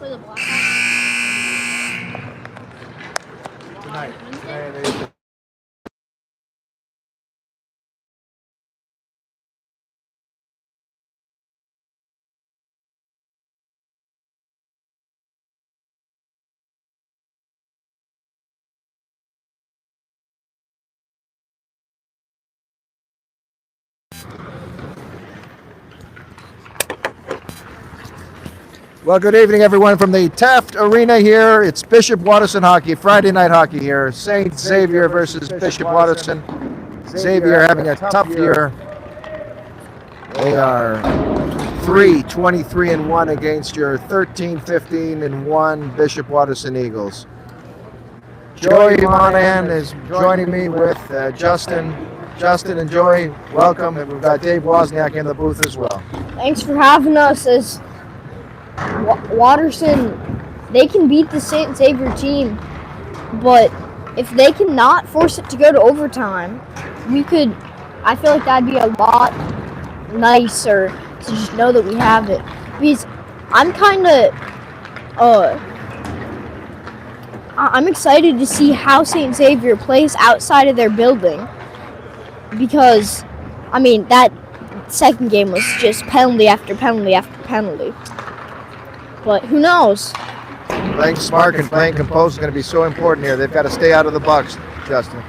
play the Blackhawks? Tonight. Well, good evening, everyone, from the Taft Arena here. It's Bishop Watterson Hockey, Friday night hockey here. St. Xavier versus Bishop Watterson. Xavier having a tough year. They are 3-23-1 against your 13-15-1 Bishop Watterson Eagles. Joey Monahan is joining me with Justin. Justin and Joey, welcome. And we've got Dave Wozniak in the booth as well. Thanks for having us. As Watterson, they can beat the St. Xavier team, but if they cannot force it to go to overtime, I feel like that'd be a lot nicer to just know that we have it. Because I'm excited to see how St. Xavier plays outside of their building, because, I mean, that second game was just penalty after penalty after penalty. But who knows? Playing smart and playing composed is going to be so important here. They've got to stay out of the box, Justin.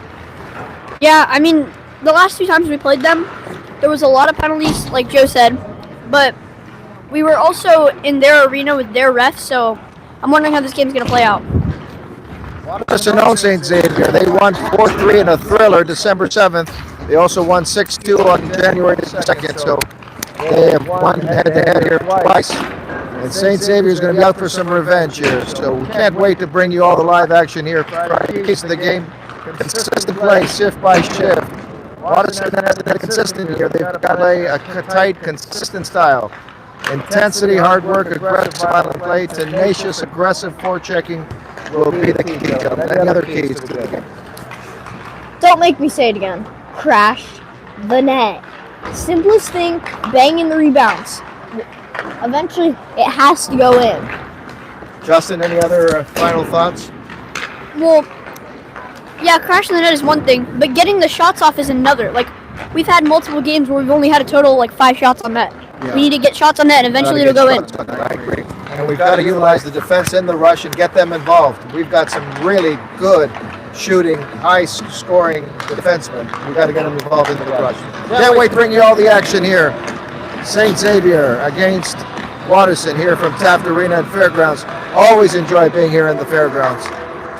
Yeah, I mean, the last two times we played them, there was a lot of penalties, like Joe said, but we were also in their arena with their refs, so I'm wondering how this game's going to play out. Watterson owns St. Xavier. They won 4-3 in a thriller December 7th. They also won 6-2 on January 2nd, so they have won head-to-head here twice. And St. Xavier is going to be out for some revenge here, so we can't wait to bring you all the live action here. Piece of the game, consistent play, shift by shift. Watterson has been consistent here. They've got to play a tight, consistent style. Intensity, hard work, aggressive style of play, tenacious, aggressive forechecking will be the key. Many other keys to the game. Don't make me say it again. Crash the net. Simplest thing, banging the rebounds. Eventually, it has to go in. Justin, any other final thoughts? Well, yeah, crashing the net is one thing, but getting the shots off is another. Like, we've had multiple games where we've only had a total of like 5 shots on net. Yeah. We need to get shots on net, and eventually it'll go in. I agree. And we've got to utilize the defense in the rush and get them involved. We've got some really good shooting, high-scoring defensemen. We've got to get them involved in the rush. Can't wait to bring you all the action here. St. Xavier against Watterson here from Taft Arena and Fairgrounds. Always enjoy being here in the Fairgrounds.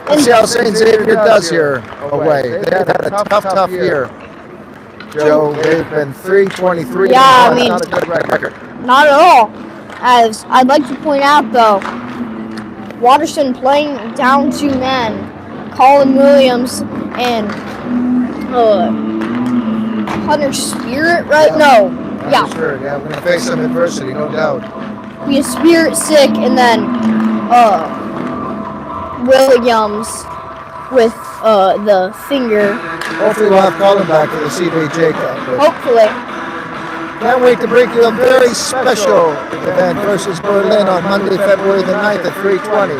Let's see how St. Xavier does here away. They've had a tough year. Joe, they've been 3-23. Yeah, I mean, not a good record. Not at all. As I'd like to point out, though, Watterson playing down 2 men, Colin Williams and Hunter Spirit, right? Yeah. No. Yeah. Sure, yeah, we're going to face some adversity, no doubt. We have Spirit sick, and then Williams with the finger. Hopefully we'll have Colin back for the CBJ Cup. Hopefully. Can't wait to bring you a very special event versus Berlin on Monday, February the 9th at 3:20.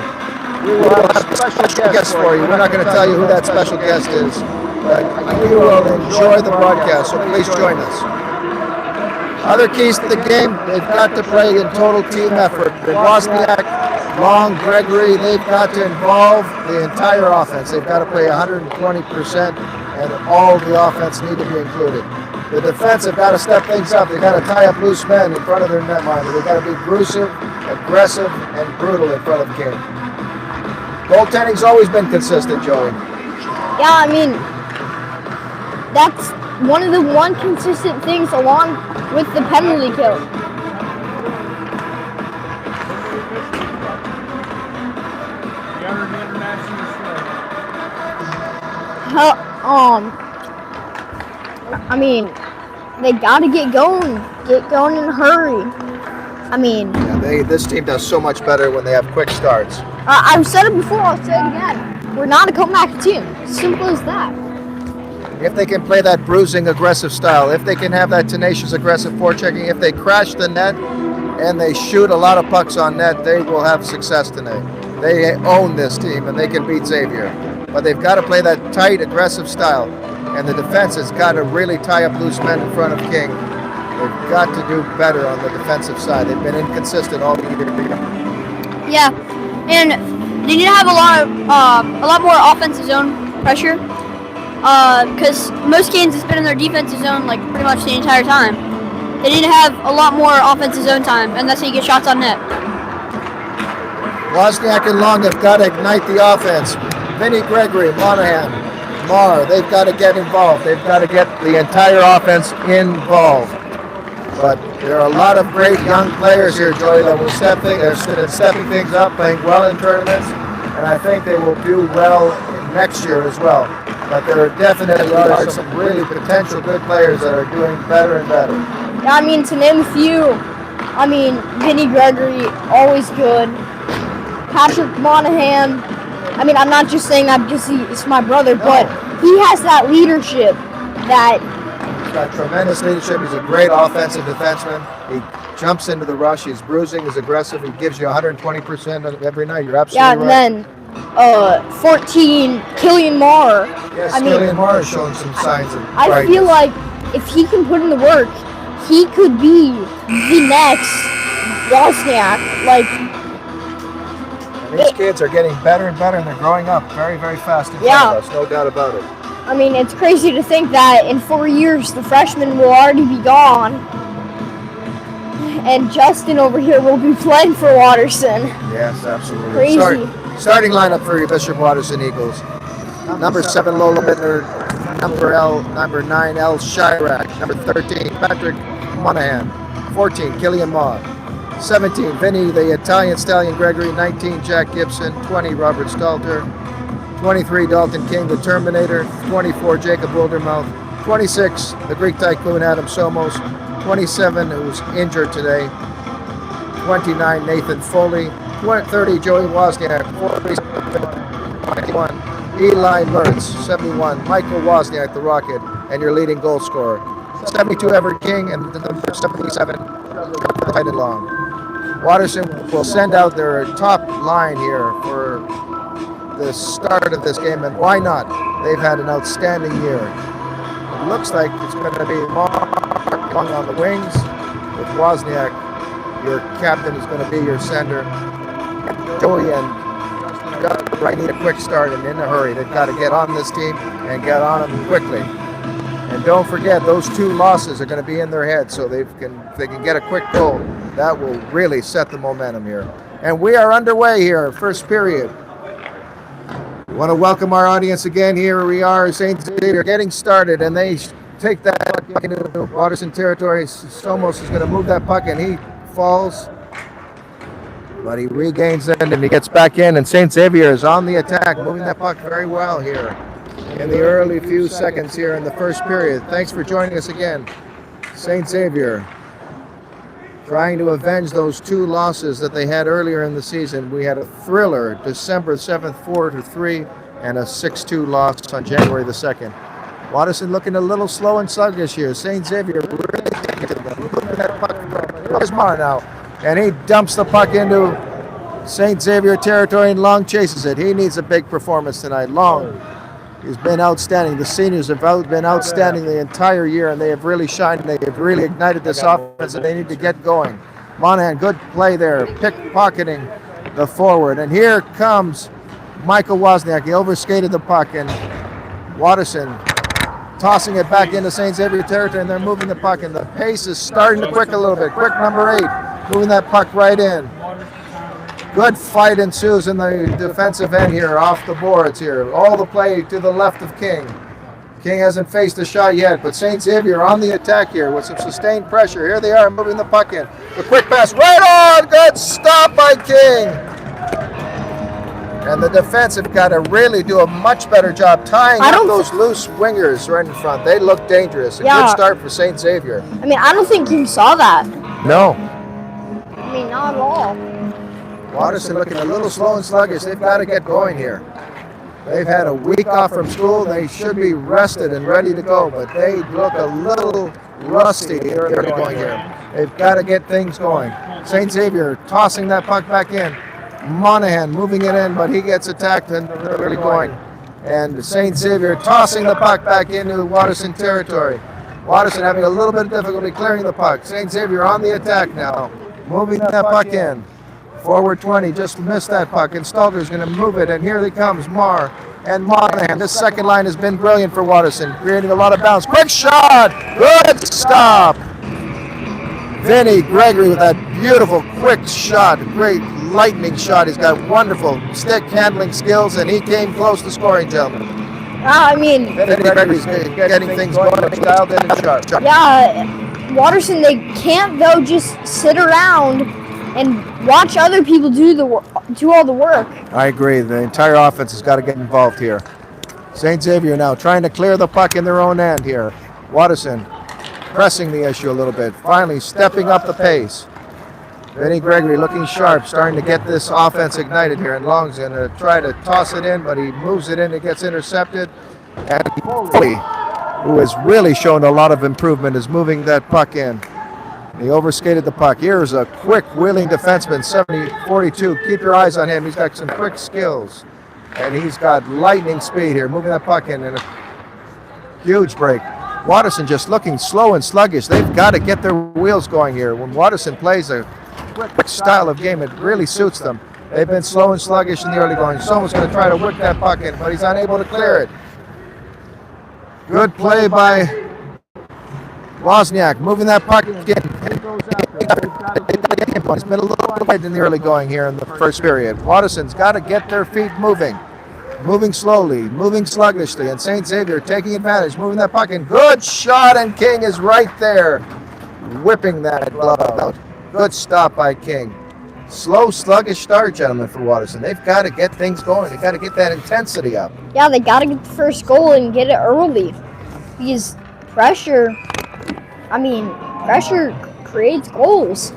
We will have a special guest for you. We're not going to tell you who that special guest is, but you will enjoy the broadcast, so please join us. Other keys to the game, they've got to play in total team effort. Wozniak, Long, Gregory, they've got to involve the entire offense. They've got to play 120%, and all the offense need to be included. The defense have got to step things up. They've got to tie up loose men in front of their netline. They've got to be gruesome, aggressive, and brutal in front of the game. Goaltending's always been consistent, Joey. Yeah, I mean, that's one of the consistent things along with the penalty kill. I mean, they gotta get going in a hurry. I mean, yeah, this team does so much better when they have quick starts. I've said it before, I'll say it again. We're not a comeback team. Simple as that. If they can play that bruising, aggressive style, if they can have that tenacious, aggressive forechecking, if they crash the net, and they shoot a lot of pucks on net, they will have success tonight. They own this team, and they can beat Xavier. But they've got to play that tight, aggressive style, and the defense has got to really tie up loose men in front of King. They've got to do better on the defensive side. They've been inconsistent all year. Yeah, and they need to have a lot more offensive zone pressure. Because most games it's been in their defensive zone like pretty much the entire time. They need to have a lot more offensive zone time, and that's how you get shots on net. Wozniak and Long have got to ignite the offense. Vinny Gregory, Monahan, Marr, they've got to get involved. They've got to get the entire offense involved. But there are a lot of great young players here, Joey, that will they're stepping things up, playing well in tournaments, and I think they will do well next year as well. But there definitely are some really potential good players that are doing better and better. Yeah, I mean, to name a few, I mean, Vinny Gregory, always good. Patrick Monahan, I mean, I'm not just saying that because he's my brother, but he has that leadership that... He's got tremendous leadership. He's a great offensive defenseman. He jumps into the rush. He's bruising. He's aggressive. He gives you 120% every night. You're absolutely right. And then 14, Killian Marr. Yes, Killian Marr is showing some signs of I brightness. feel like if he can put in the work, he could be the next Wozniak. Like, and these kids are getting better and better, and they're growing up very, very fast in front of us, no doubt about it. I mean, it's crazy to think that in 4 years, the freshmen will already be gone. And Justin over here will be playing for Watterson. Yes, absolutely. Crazy. Starting lineup for your Bishop Watterson Eagles. Number 7, Lola Bittner. Number 9, El Chirac. Number 13, Patrick Monahan. 14, Killian Marr. 17, Vinny, the Italian Stallion Gregory. 19, Jack Gibson. 20, Robert Stalter. 23, Dalton King, the Terminator. 24, Jacob Wildermouth. 26, the Greek Tycoon, Adam Somos. 27, who's injured today. 29, Nathan Foley. 30, Joey Wozniak. 41, Eli Mertz. 71, Michael Wozniak, the Rocket, and your leading goal scorer. 72, Everett King, and number 77, right along. Watterson will send out their top line here for the start of this game, and why not? They've had an outstanding year. It looks like it's going to be Mark on the wings with Wozniak. Your captain is going to be your center. Joey and Right need a quick start and in a hurry. They've got to get on this team and get on them quickly. And don't forget, those 2 losses are going to be in their head, so if they can get a quick goal, that will really set the momentum here. And we are underway here, first period. We want to welcome our audience again. Here we are, St. Xavier getting started, and they take that puck into Watterson territory. Somos is going to move that puck, and he falls, but he regains it, and he gets back in, and St. Xavier is on the attack, moving that puck very well here in the early few seconds here in the first period. Thanks for joining us again. St. Xavier trying to avenge those 2 losses that they had earlier in the season. We had a thriller December 7th, 4-3, and a 6-2 loss on January the 2nd. Watterson looking a little slow and sluggish here. St. Xavier really taking to them. Moving that puck. There's Marr now, and he dumps the puck into St. Xavier territory, and Long chases it. He needs a big performance tonight. Long, he's been outstanding. The seniors have been outstanding the entire year, and they have really shined. They have really ignited this offense, and they need to get going. Monahan, good play there, pickpocketing the forward. And here comes Michael Wozniak. He overskated the puck, and Watterson tossing it back into St. Xavier territory, and they're moving the puck, and the pace is starting to quick a little bit. Quick number 8, moving that puck right in. Good fight ensues in the defensive end here, off the boards here. All the play to the left of King. King hasn't faced a shot yet, but St. Xavier on the attack here with some sustained pressure. Here they are moving the puck in. The quick pass right on. Good stop by King. And the defense have got to really do a much better job tying up those loose wingers right in front. They look dangerous. A good start for St. Xavier. I mean, I don't think King saw that. No. I mean, not at all. Watterson looking a little slow and sluggish. They've got to get going here. They've had a week off from school. They should be rested and ready to go, but they look a little rusty going here. They've got to get things going. St. Xavier tossing that puck back in. Monahan moving it in, but he gets attacked and really going. And St. Xavier tossing the puck back into Watterson territory. Watterson having a little bit of difficulty clearing the puck. St. Xavier on the attack now, moving that puck in. Forward 20 just missed that puck, and Stalder's going to move it, and here they comes Marr and Monahan. This second line has been brilliant for Watterson, creating a lot of bounce. Quick shot! Good stop! Vinny Gregory with that beautiful quick shot, great lightning shot. He's got wonderful stick handling skills, and he came close to scoring, gentlemen. I mean, Vinny Gregory's getting things going, dialed in and sharp. yeah, Watterson, they can't though just sit around and watch other people do all the work. I agree. The entire offense has got to get involved here. St. Xavier now trying to clear the puck in their own end here. Watterson pressing the issue a little bit, finally stepping up the pace. Vinny Gregory looking sharp, starting to get this offense ignited here, and Long's going to try to toss it in, but he moves it in, it gets intercepted. And Foley, who has really shown a lot of improvement, is moving that puck in. He overskated the puck. Here's a quick wheeling defenseman, 70-42. Keep your eyes on him. He's got some quick skills, and he's got lightning speed here, moving that puck in, and a huge break. Watterson just looking slow and sluggish. They've got to get their wheels going here. When Watterson plays a quick style of game, it really suits them. They've been slow and sluggish in the early going. Someone's going to try to whip that puck in, but he's unable to clear it. Good play by Wozniak, moving that puck in. It's been a little late in the early going here in the first period. Watterson's got to get their feet moving. Moving slowly, moving sluggishly, and St. Xavier taking advantage, moving that puck in. Good shot, and King is right there, whipping that glove out. Good stop by King. Slow, sluggish start, gentlemen, for Watterson. They've got to get things going. They've got to get that intensity up. Yeah, they got to get the first goal and get it early, because pressure creates goals.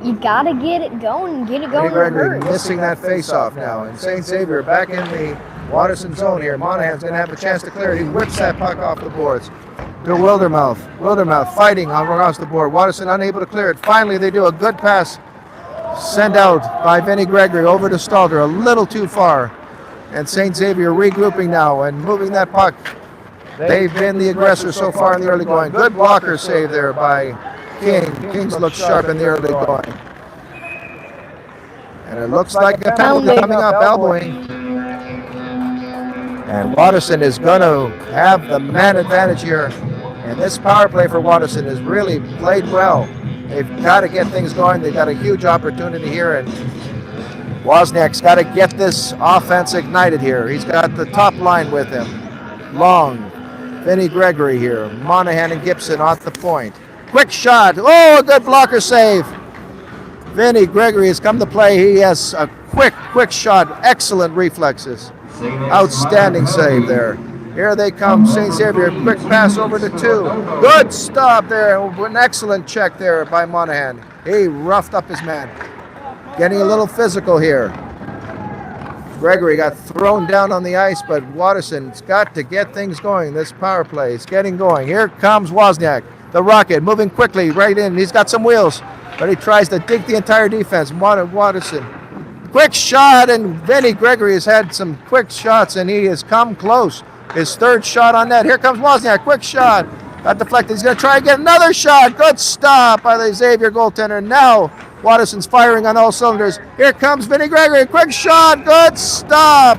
You got to get it going and get it going. Gregory missing that face-off now, and St. Xavier back in the Watterson zone here. Monahan's going to have a chance to clear it. He whips that puck off the boards to Wildermouth. Wildermouth fighting across the board. Watterson unable to clear it. Finally, they do a good pass. Send out by Vinny Gregory over to Stalder, a little too far. And St. Xavier regrouping now and moving that puck. They've been the aggressor so far in the early going. Good blocker save there by King. King's looks sharp in the early going. And it looks like a penalty coming up, elbowing. And Watterson is going to have the man advantage here. And this power play for Watterson has really played well. They've got to get things going. They've got a huge opportunity here. And Wozniak's got to get this offense ignited here. He's got the top line with him. Long, Vinny Gregory here. Monahan and Gibson off the point. Quick shot. Oh, a good blocker save. Vinny Gregory has come to play. He has a quick shot. Excellent reflexes. Outstanding save there. Here they come. St. Xavier, quick pass over to two. Good stop there. An excellent check there by Monahan. He roughed up his man. Getting a little physical here. Gregory got thrown down on the ice, but Watterson's got to get things going. This power play is getting going. Here comes Wozniak, the Rocket, moving quickly right in. He's got some wheels, but he tries to dig the entire defense. Watterson, quick shot, and Vinny Gregory has had some quick shots, and he has come close. His third shot on net. Here comes Wozniak, quick shot. Got deflected. He's going to try and get another shot. Good stop by the Xavier goaltender. Now Watterson's firing on all cylinders. Here comes Vinny Gregory. Quick shot. Good stop.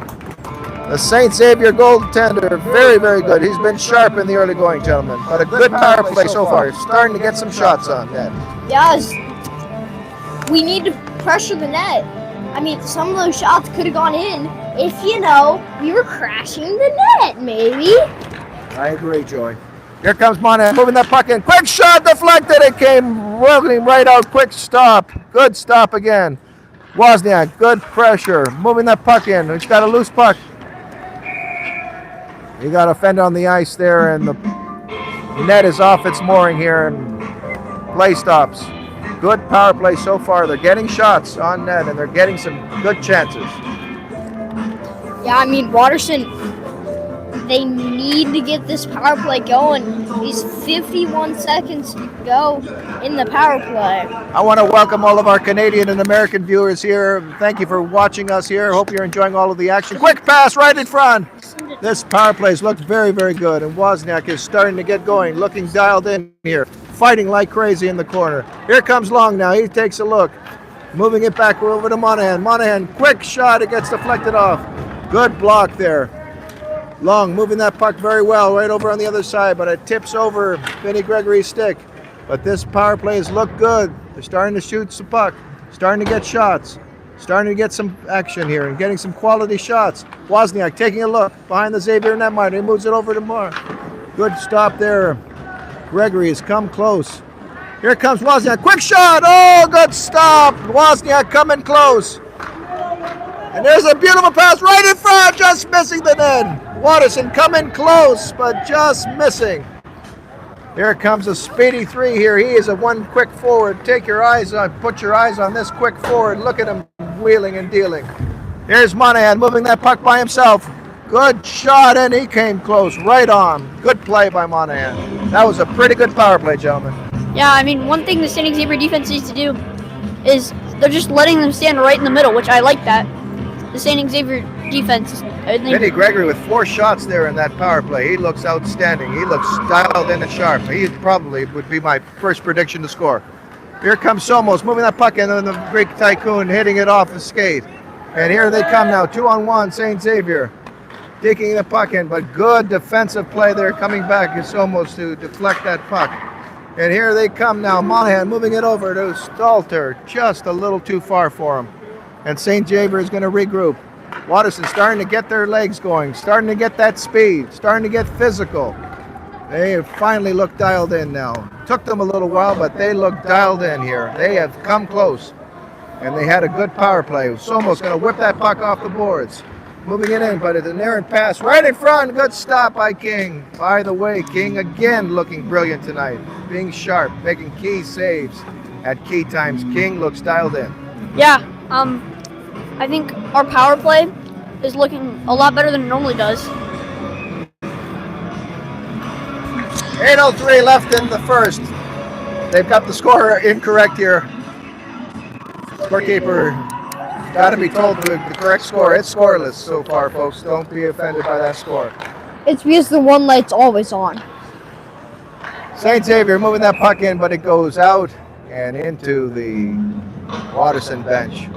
The St. Xavier goaltender, very, very good. He's been sharp in the early going, gentlemen. But a good power play so far. He's starting to get some shots on net. Yes. We need to pressure the net. I mean, some of those shots could have gone in if, we were crashing the net, maybe. I agree, Joy. Here comes Monahan, moving that puck in. Quick shot, deflected. It came rolling right out. Quick stop. Good stop again. Wozniak, good pressure. Moving that puck in. He's got a loose puck. He got a fend on the ice there, and the net is off its mooring here, and play stops. Good power play so far. They're getting shots on net, and they're getting some good chances. Yeah, I mean, Watterson, they need to get this power play going. These 51 seconds to go in the power play. I want to welcome all of our Canadian and American viewers here. Thank you for watching us here. Hope you're enjoying all of the action. Quick pass right in front. This power play's looked very, very good, and Wozniak is starting to get going, looking dialed in here, fighting like crazy in the corner. Here comes Long now. He takes a look, moving it back over to Monahan. Monahan, quick shot. It gets deflected off. Good block there. Long moving that puck very well right over on the other side, but it tips over Vinny Gregory's stick. But this power play has looked good. They're starting to shoot the puck, starting to get shots, starting to get some action here and getting some quality shots. Wozniak taking a look behind the Xavier netminder. He moves it over to Moore. Good stop there. Gregory has come close. Here comes Wozniak. Quick shot. Oh, good stop. Wozniak coming close. And there's a beautiful pass right in front, just missing the net. Watterson coming close, but just missing. Here comes a speedy three here. He is a one quick forward. Put your eyes on this quick forward. Look at him wheeling and dealing. Here's Monahan moving that puck by himself. Good shot, and he came close, right on. Good play by Monahan. That was a pretty good power play, gentlemen. Yeah, I mean, one thing the St. Xavier defense needs to do is they're just letting them stand right in the middle, which I like that. The St. Xavier defense, I think. Vinny Gregory with 4 shots there in that power play. He looks outstanding. He looks dialed in and sharp. He probably would be my first prediction to score. Here comes Somos moving that puck in, and the Greek Tycoon hitting it off his skate. And here they come now, 2-on-1, St. Xavier. Digging the puck in, but good defensive play there coming back is Somos to deflect that puck. And here they come now, Monahan moving it over to Stalter, just a little too far for him. And St. Xavier is going to regroup. Watterson starting to get their legs going, starting to get that speed, starting to get physical. They finally look dialed in now. Took them a little while, but they look dialed in here. They have come close, and they had a good power play. Somos going to whip that puck off the boards. Moving it in, but it's an errant pass right in front. Good stop by King. By the way, King again looking brilliant tonight. Being sharp, making key saves at key times. King looks dialed in. Yeah, I think our power play is looking a lot better than it normally does. 8:03 left in the first. They've got the score incorrect here. Scorekeeper got to be told the correct score. It's scoreless so far, folks. Don't be offended by that score. It's because the one light's always on. St. Xavier moving that puck in, but it goes out and into the Watterson bench.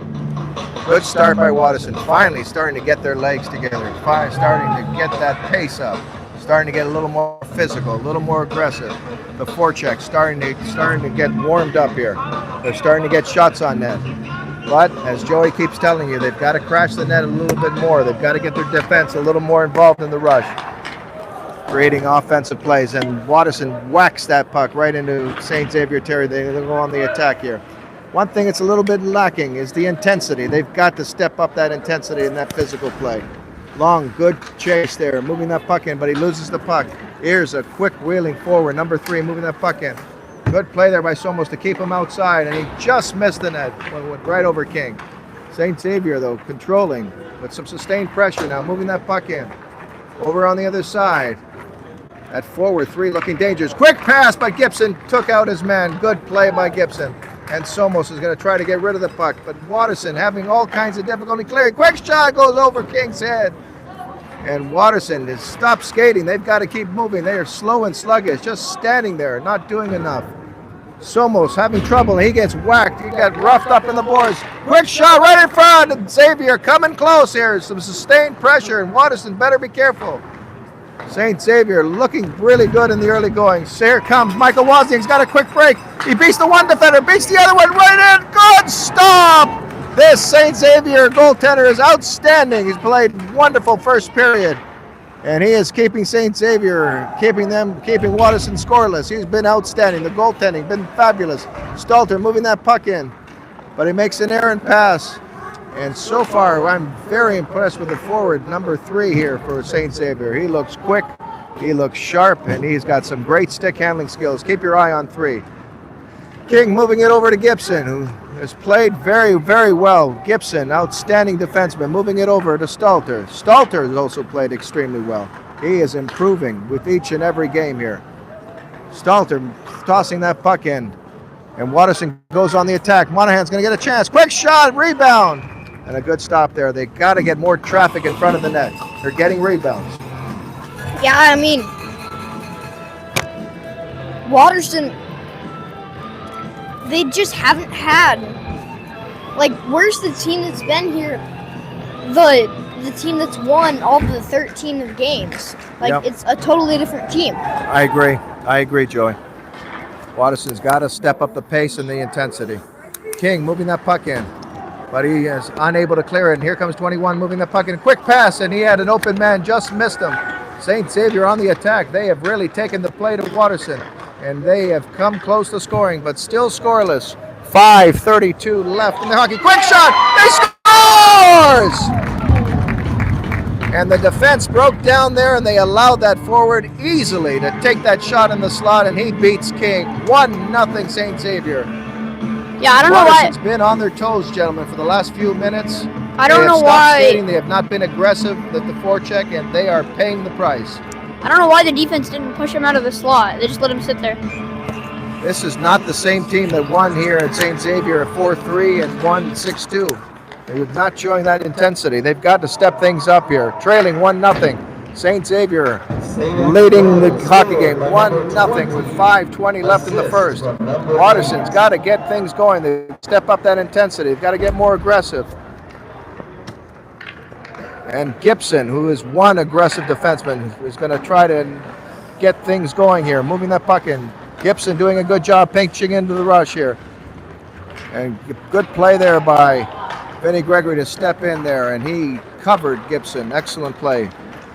Good start by Watterson. Finally starting to get their legs together. Finally starting to get that pace up. Starting to get a little more physical, a little more aggressive. The forecheck starting to get warmed up here. They're starting to get shots on net. But as Joey keeps telling you, they've got to crash the net a little bit more. They've got to get their defense a little more involved in the rush, creating offensive plays. And Watterson whacks that puck right into St. Xavier territory. They go on the attack here. One thing that's a little bit lacking is the intensity. They've got to step up that intensity in that physical play. Long, good chase there, moving that puck in, but he loses the puck. Here's a quick wheeling forward, number 3, moving that puck in. Good play there by Somos to keep him outside, and he just missed the net when it went right over King. St. Xavier, though, controlling with some sustained pressure now, moving that puck in. Over on the other side. That forward 3 looking dangerous. Quick pass by Gibson, took out his man. Good play by Gibson. And Somos is going to try to get rid of the puck, but Watterson having all kinds of difficulty clearing. Quick shot goes over King's head. And Watterson has stopped skating. They've got to keep moving. They are slow and sluggish, just standing there, not doing enough. Somos having trouble, and he gets whacked. He got roughed up in the boards. Quick shot right in front, and Xavier coming close here. Some sustained pressure, and Watterson better be careful. St. Xavier looking really good in the early going. Here comes Michael Wozniak. He's got a quick break. He beats the one defender, beats the other one right in. Good stop! This St. Xavier goaltender is outstanding. He's played wonderful first period. And he is keeping St. Xavier, keeping Watterson scoreless. He's been outstanding. The goaltending been fabulous. Stalter moving that puck in, but he makes an errant pass. And so far, I'm very impressed with the forward, number 3 here for St. Xavier. He looks quick, he looks sharp, and he's got some great stick handling skills. Keep your eye on 3. King moving it over to Gibson, who has played very, very well. Gibson, outstanding defenseman, moving it over to Stalter. Stalter has also played extremely well. He is improving with each and every game here. Stalter tossing that puck in. And Watterson goes on the attack. Monahan's going to get a chance. Quick shot, rebound. And a good stop there. They got to get more traffic in front of the net. They're getting rebounds. Yeah, I mean, Watterson, they just haven't had, like, where's the team that's been here? The team that's won all the 13 games. Like, Yep. It's a totally different team. I agree, Joey. Watterson's got to step up the pace and the intensity. King moving that puck in, but he is unable to clear it. And here comes 21 moving the puck in. Quick pass, and he had an open man, just missed him. St. Xavier on the attack. They have really taken the play to Watterson, and they have come close to scoring, but still scoreless. 5:32 left in the hockey. Quick shot! They scores! And the defense broke down there, and they allowed that forward easily to take that shot in the slot, and he beats King. 1-0 St. Xavier. Yeah, I don't know why. Watterson's been on their toes, gentlemen, for the last few minutes. I don't know why. Skating. They have not been aggressive at the forecheck, and they are paying the price. I don't know why the defense didn't push him out of the slot. They just let him sit there. This is not the same team that won here at St. Xavier 4-3 and won 6-2. They're not showing that intensity. They've got to step things up here. Trailing 1-0. St. Xavier leading the hockey game 1-0 with 5:20 left in the first. Watterson's got to get things going. They step up that intensity. They've got to get more aggressive. And Gibson, who is one aggressive defenseman, is going to try to get things going here. Moving that puck in. Gibson doing a good job pinching into the rush here. And good play there by Vinny Gregory to step in there, and he covered Gibson. Excellent play.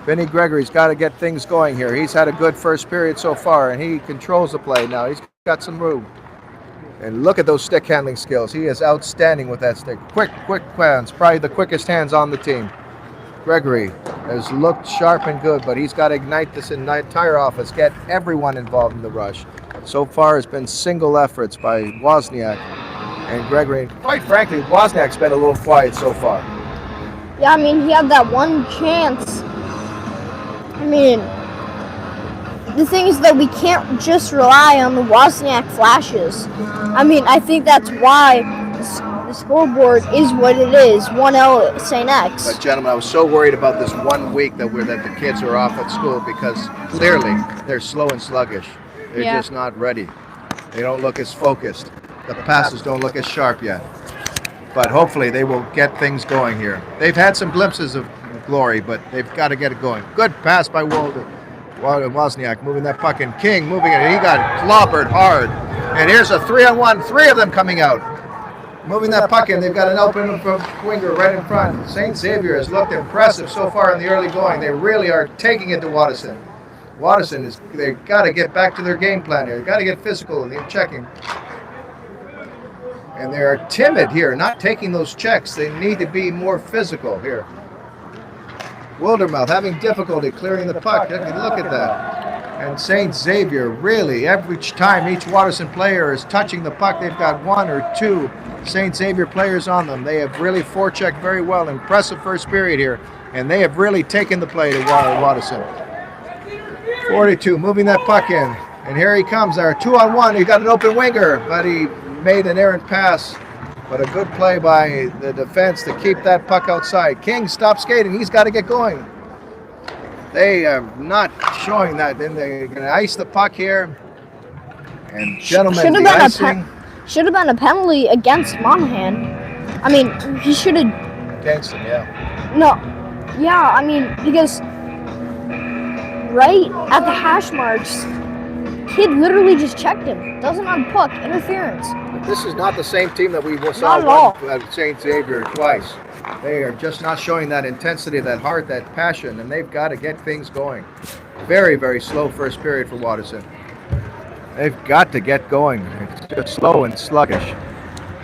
Vinny Gregory's got to get things going here. He's had a good first period so far, and he controls the play now. He's got some room. And look at those stick handling skills. He is outstanding with that stick. Quick hands. Probably the quickest hands on the team. Gregory has looked sharp and good, but he's got to ignite this entire offense, get everyone involved in the rush. So far, it's been single efforts by Wozniak and Gregory. Quite frankly, Wozniak's been a little quiet so far. Yeah, I mean, he had that one chance. I mean, the thing is that we can't just rely on the Wozniak flashes. I mean, I think that's why the scoreboard is what it is, 1-0 St. X. But gentlemen, I was so worried about this 1 week that the kids are off at school, because clearly they're slow and sluggish. They're just not ready. They don't look as focused. The passes don't look as sharp yet. But hopefully they will get things going here. They've had some glimpses of glory, but they've got to get it going. Good pass by Wozniak moving that puck in. King moving it. He got clobbered hard. And here's a 3-on-1. 3 of them coming out. Moving that puck in. They've got an open winger right in front. St. Xavier has looked impressive so far in the early going. They really are taking it to Watterson. They've got to get back to their game plan here. They've got to get physical and checking. And they are timid here, not taking those checks. They need to be more physical here. Wildermouth having difficulty clearing the puck. Look at that. And St. Xavier, really, every time each Watterson player is touching the puck, they've got 1 or 2 St. Xavier players on them. They have really forechecked very well. Impressive first period here. And they have really taken the play to Watterson. 42, moving that puck in. And here he comes, our 2-on-1. He got an open winger, but he made an errant pass. But a good play by the defense to keep that puck outside. King stops skating. He's got to get going. They are not showing that. Then they're going to ice the puck here. And gentlemen, the icing. Should have been a penalty against Monahan. I mean, he should have. Against him, yeah. No. Yeah, I mean, because right at the hash marks, kid literally just checked him. Doesn't have puck. Interference. This is not the same team that we Not at all. at St. Xavier twice. They are just not showing that intensity, that heart, that passion, and they've got to get things going. Very, very slow first period for Watterson. They've got to get going. It's just slow and sluggish.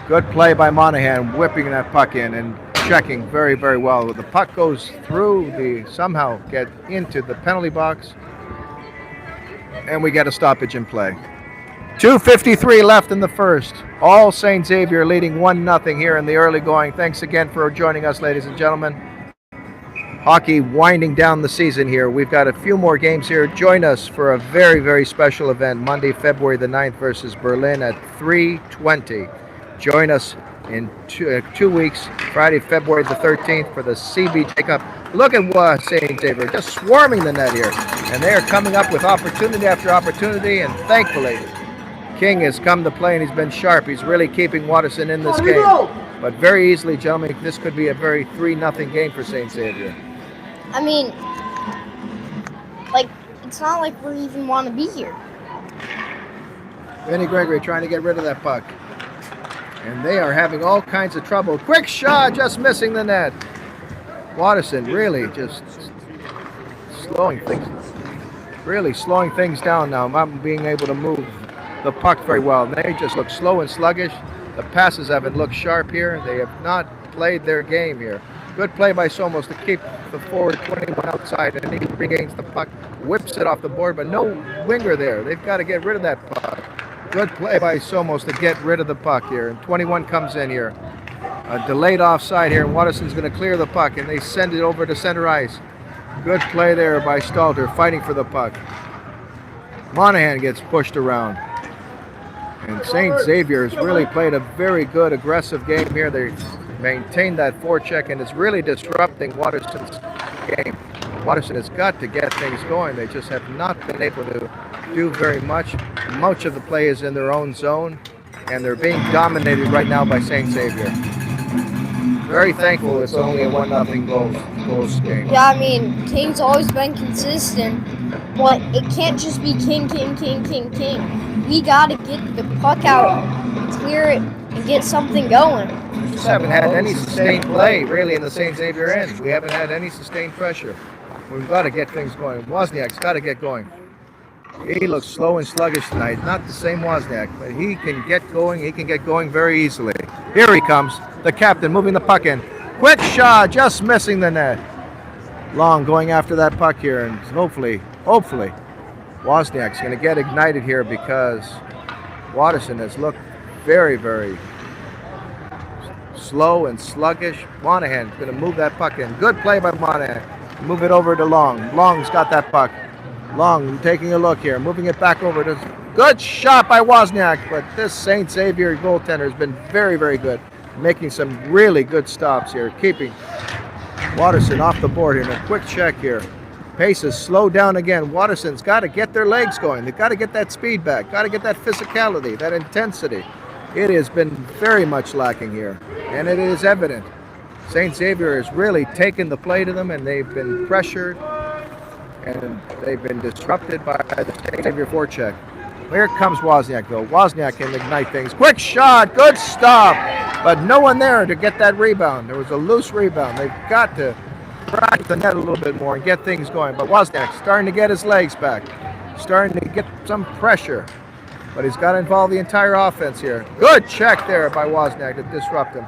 Good play by Monahan, whipping that puck in and checking very, very well. The puck goes through somehow get into the penalty box, and we get a stoppage in play. 2:53 left in the first. All St. Xavier leading 1-0 here in the early going. Thanks again for joining us, ladies and gentlemen. Hockey winding down the season here. We've got a few more games here. Join us for a very, very special event, Monday, February the 9th versus Berlin at 3:20. Join us in 2 weeks, Friday, February the 13th for the CBJ Cup. Look at St. Xavier just swarming the net here. And they are coming up with opportunity after opportunity, and thankfully, King has come to play and he's been sharp. He's really keeping Watterson in this game. But very easily, gentlemen, this could be a very 3-0 game for St. Xavier. I mean, like, it's not like we even want to be here. Vinny Gregory trying to get rid of that puck. And they are having all kinds of trouble. Quick shot, just missing the net. Watterson really just slowing things down now, not being able to move the puck very well. They just look slow and sluggish. The passes haven't looked sharp here. They have not played their game here. Good play by Somos to keep the forward 21 outside, and he regains the puck, whips it off the board, but no winger there. They've got to get rid of that puck. Good play by Somos to get rid of the puck here. And 21 comes in here. A delayed offside here, and Watterson's going to clear the puck, and they send it over to center ice. Good play there by Stalter, fighting for the puck. Monahan gets pushed around. And St. Xavier has really played a very good, aggressive game here. They maintained that forecheck, and it's really disrupting Watterson's game. Watterson has got to get things going. They just have not been able to do very much. Much of the play is in their own zone, and they're being dominated right now by St. Xavier. Very thankful it's only a 1-0 goals game. Yeah, I mean, King's always been consistent, but it can't just be King. We got to get the puck out, clear it, and get something going. We just haven't had any sustained play, really, in the St. Xavier end. We haven't had any sustained pressure. We've got to get things going. Wozniak's got to get going. He looks slow and sluggish tonight. Not the same Wozniak, but he can get going. He can get going very easily. Here he comes, the captain, moving the puck in. Quick shot, just missing the net. Long going after that puck here, and hopefully, Wozniak's going to get ignited here because Watterson has looked very, very slow and sluggish. Monahan's going to move that puck in. Good play by Monahan. Move it over to Long. Long's got that puck. Long taking a look here, moving it back over to. Good shot by Wozniak, but this St. Xavier goaltender has been very, very good, making some really good stops here, keeping Watterson off the board here. And a quick check here. Pace is slowed down again. Watterson's got to get their legs going. They've got to get that speed back, got to get that physicality, that intensity. It has been very much lacking here, and it is evident. St. Xavier has really taken the play to them, and they've been pressured, and they've been disrupted by the St. Xavier forecheck. Here comes Wozniak, though. Wozniak can ignite things. Quick shot, good stop, but no one there to get that rebound. There was a loose rebound. They've got to crack the net a little bit more and get things going. But Wozniak's starting to get his legs back, starting to get some pressure, but he's got to involve the entire offense here. Good check there by Wozniak to disrupt him.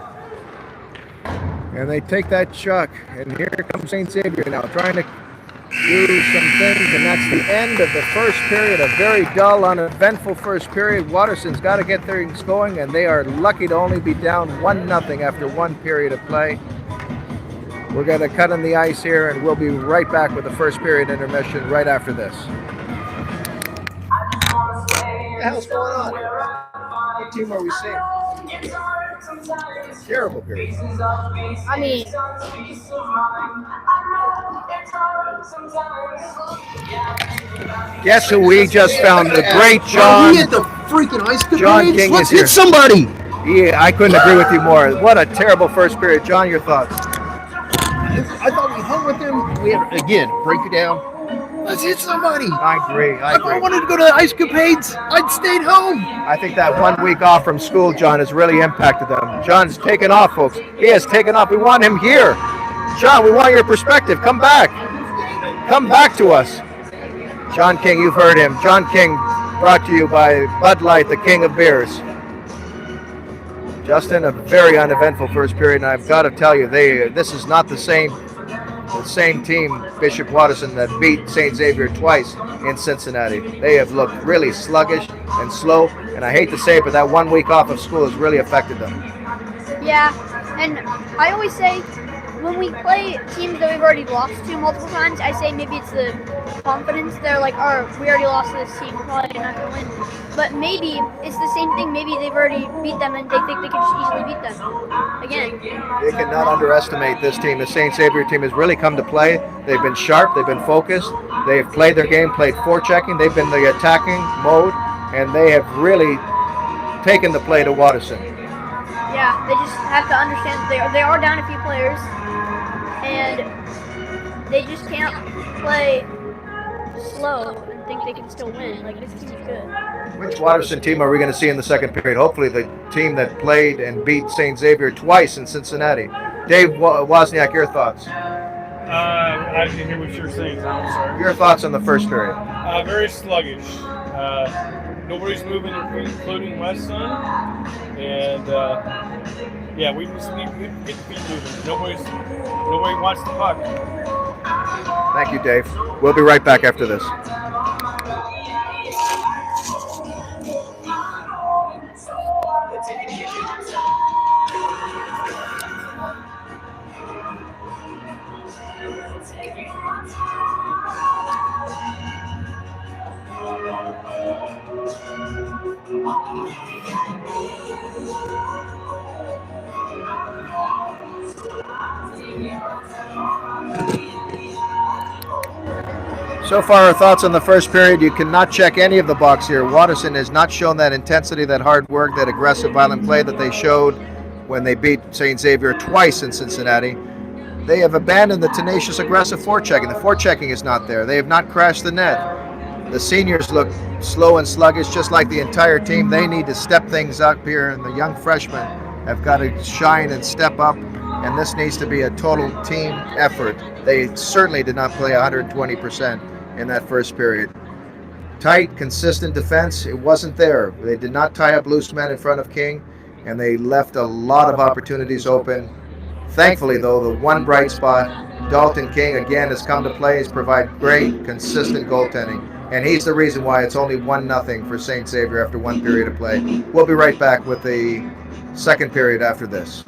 And they take that chuck, and here comes St. Xavier now, trying to do some things, and that's the end of the first period. A very dull, uneventful first period. Watterson's got to get things going, and they are lucky to only be down 1-0 after one period of play. We're going to cut on the ice here, and we'll be right back with the first period intermission right after this. What the hell's going on here? What team are we seeing? Terrible period. I mean, guess who we just found? The great John. He hit the freaking ice capades. John King Let's is here. hit somebody. Yeah, I couldn't agree with you more. What a terrible first period. John, your thoughts? I thought we hung with them. We had, again, break it down. Let's hit somebody. I agree. If I wanted to go to the ice capades, I'd stayed home. I think that 1 week off from school, John, has really impacted them. John's taken off, folks. He has taken off. We want him here. John, we want your perspective. Come back. Come back to us. John King, you've heard him. John King, brought to you by Bud Light, the king of beers. Justin, a very uneventful first period, and I've got to tell you, this is not the same team, Bishop Watterson, that beat St. Xavier twice in Cincinnati. They have looked really sluggish and slow, and I hate to say it, but that 1 week off of school has really affected them. Yeah, and I always say when we play teams that we've already lost to multiple times, I say maybe it's the confidence. They're like, oh, we already lost to this team, we're probably not going to win. But maybe it's the same thing. Maybe they've already beat them and they think they can just easily beat them again. You cannot underestimate this team. The St. Xavier team has really come to play. They've been sharp. They've been focused. They've played their game, played forechecking. They've been the attacking mode, and they have really taken the play to Watterson. Yeah, they just have to understand that they are down a few players, and they just can't play slow and think they can still win. Like, this team's good. Which Watterson team are we going to see in the second period? Hopefully the team that played and beat St. Xavier twice in Cincinnati. Dave Wozniak, your thoughts? I didn't hear what you were saying, Tom. I'm sorry. Your thoughts on the first period? Very sluggish. Nobody's moving, including my son. And yeah, we just need to get the feet moving. Nobody wants the puck. Thank you, Dave. We'll be right back after this. So far, our thoughts on the first period. You cannot check any of the box here. Watterson has not shown that intensity, that hard work, that aggressive, violent play that they showed when they beat St. Xavier twice in Cincinnati. They have abandoned the tenacious, aggressive forechecking. The forechecking is not there. They have not crashed the net. The seniors look slow and sluggish, just like the entire team. They need to step things up here, and the young freshmen have got to shine and step up, and this needs to be a total team effort. They certainly did not play 120% in that first period. Tight, consistent defense, it wasn't there. They did not tie up loose men in front of King, and they left a lot of opportunities open. Thankfully, though, the one bright spot, Dalton King again has come to play, has provided great, consistent goaltending, and he's the reason why it's only 1-0 for St. Xavier after one period of play. We'll be right back with the second period after this.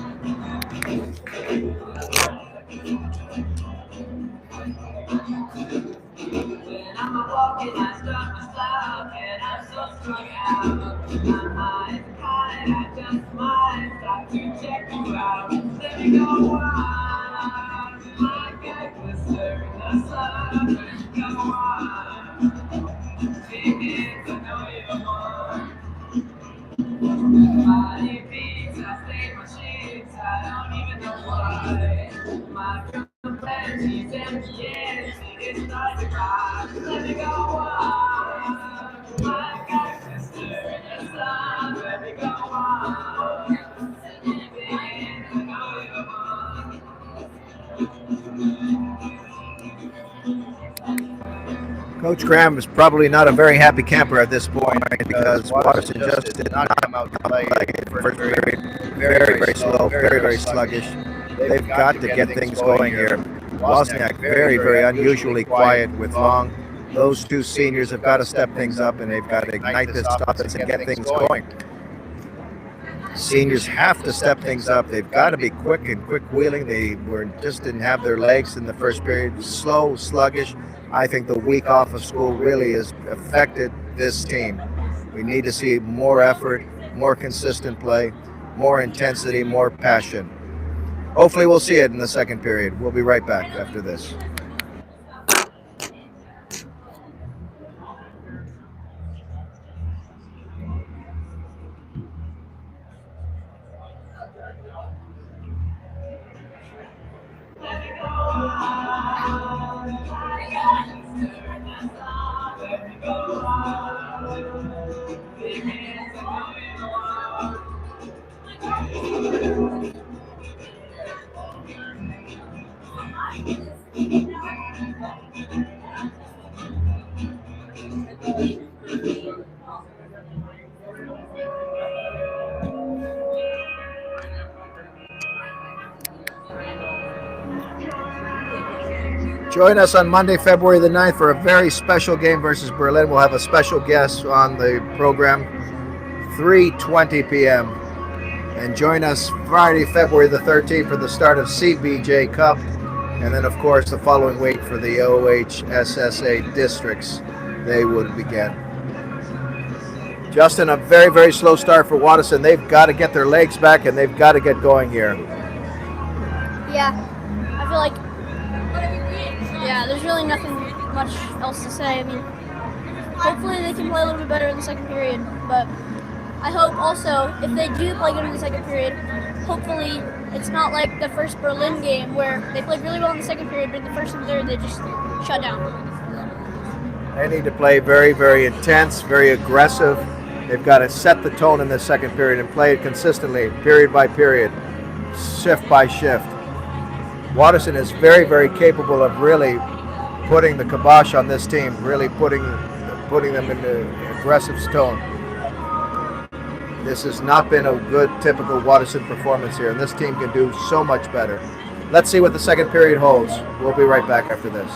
Coach Graham is probably not a very happy camper at this point because Watterson just did not come out to play. First period, very slow, very sluggish. They've got to get things going here. Wozniak very unusually quiet with Long. Those two seniors have got to step things up, and they've got to ignite this offense and get things going. Seniors have to step things up. They've got to be quick wheeling. They just didn't have their legs in the first period. Slow, sluggish. I think the week off of school really has affected this team. We need to see more effort, more consistent play, more intensity, more passion. Hopefully we'll see it in the second period. We'll be right back after this. Join us on Monday, February the 9th for a very special game versus Berlin. We'll have a special guest on the program, 3:20 p.m. And join us Friday, February the 13th for the start of CBJ Cup. And then, of course, the following week for the OHSSA districts, they would begin. Justin, a very, very slow start for Watterson. They've got to get their legs back and they've got to get going here. Yeah, I feel like, there's really nothing much else to say. I mean, hopefully they can play a little bit better in the second period, but I hope also if they do play good in the second period, hopefully it's not like the first Berlin game where they played really well in the second period, but in the first and third they just shut down. They need to play very, very intense, very aggressive. They've got to set the tone in the second period and play it consistently, period by period, shift by shift. Watterson is very, very capable of really putting the kibosh on this team, really putting them in the aggressive tone. This has not been a good typical Watterson performance here, and this team can do so much better. Let's see what the second period holds. We'll be right back after this.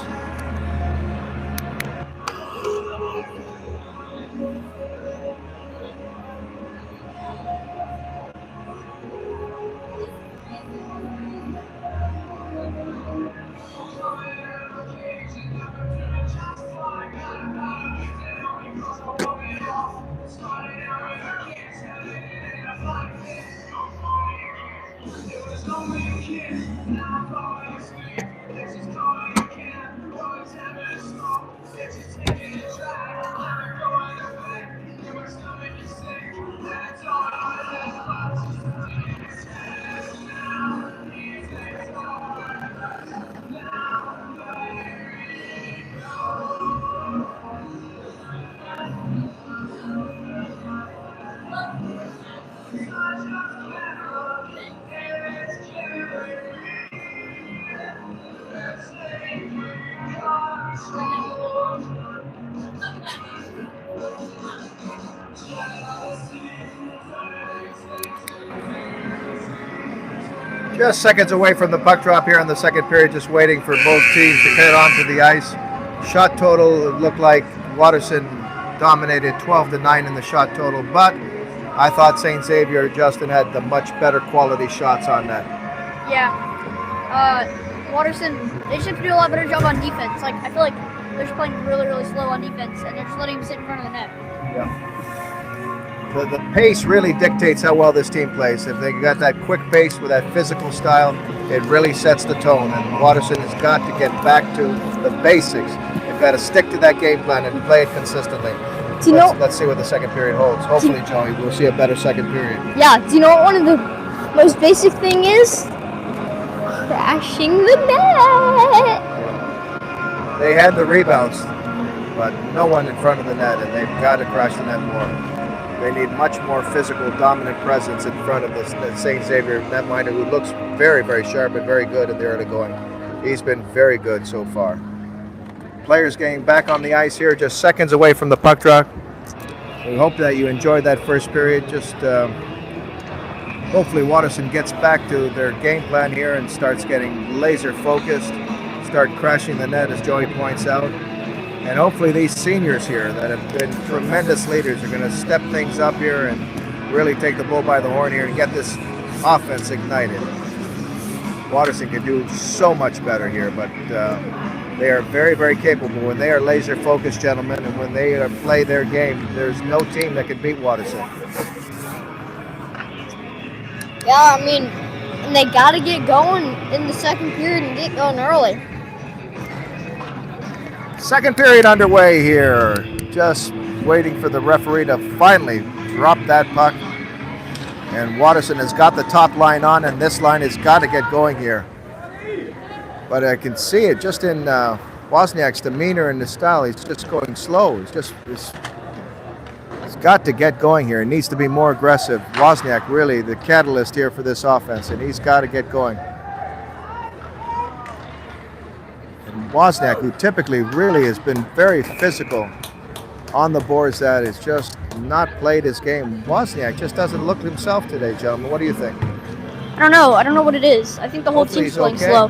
Just seconds away from the puck drop here in the second period, just waiting for both teams to get onto the ice. Shot total looked like Watterson dominated 12-9 in the shot total, but I thought St. Xavier, Justin, had the much better quality shots on that. Yeah. Watterson, they just have to do a lot better job on defense. Like, I feel like they're just playing really, really slow on defense, and they're just letting them sit in front of the net. Yeah. The pace really dictates how well this team plays. If they got that quick pace with that physical style, it really sets the tone. And Watterson has got to get back to the basics. They've got to stick to that game plan and play it consistently. Let's see what the second period holds. Hopefully, Joey, we'll see a better second period. Yeah, do you know what one of the most basic thing is? Crashing the net. They had the rebounds, but no one in front of the net, and they've got to crash the net more. They need much more physical, dominant presence in front of this St. Xavier netminder, who looks very, very sharp and very good in the early going. He's been very good so far. Players getting back on the ice here, just seconds away from the puck drop. We hope that you enjoyed that first period. Just hopefully Watterson gets back to their game plan here and starts getting laser focused, start crashing the net, as Joey points out. And hopefully these seniors here that have been tremendous leaders are going to step things up here and really take the bull by the horn here and get this offense ignited. Watterson can do so much better here, but they are very, very capable. When they are laser focused, gentlemen, and when they play their game, there's no team that can beat Watterson. Yeah, I mean, and they got to get going in the second period and get going early. Second period underway here. Just waiting for the referee to finally drop that puck. And Watterson has got the top line on, and this line has got to get going here. But I can see it just in Wozniak's demeanor and his style. He's just going slow. He's got to get going here. He needs to be more aggressive. Wozniak really the catalyst here for this offense, and he's got to get going. Wozniak, who typically really has been very physical on the boards, that has just not played his game. Wozniak just doesn't look himself today, gentlemen. What do you think? I don't know. I don't know what it is. I think the whole Hopefully team's playing okay. slow.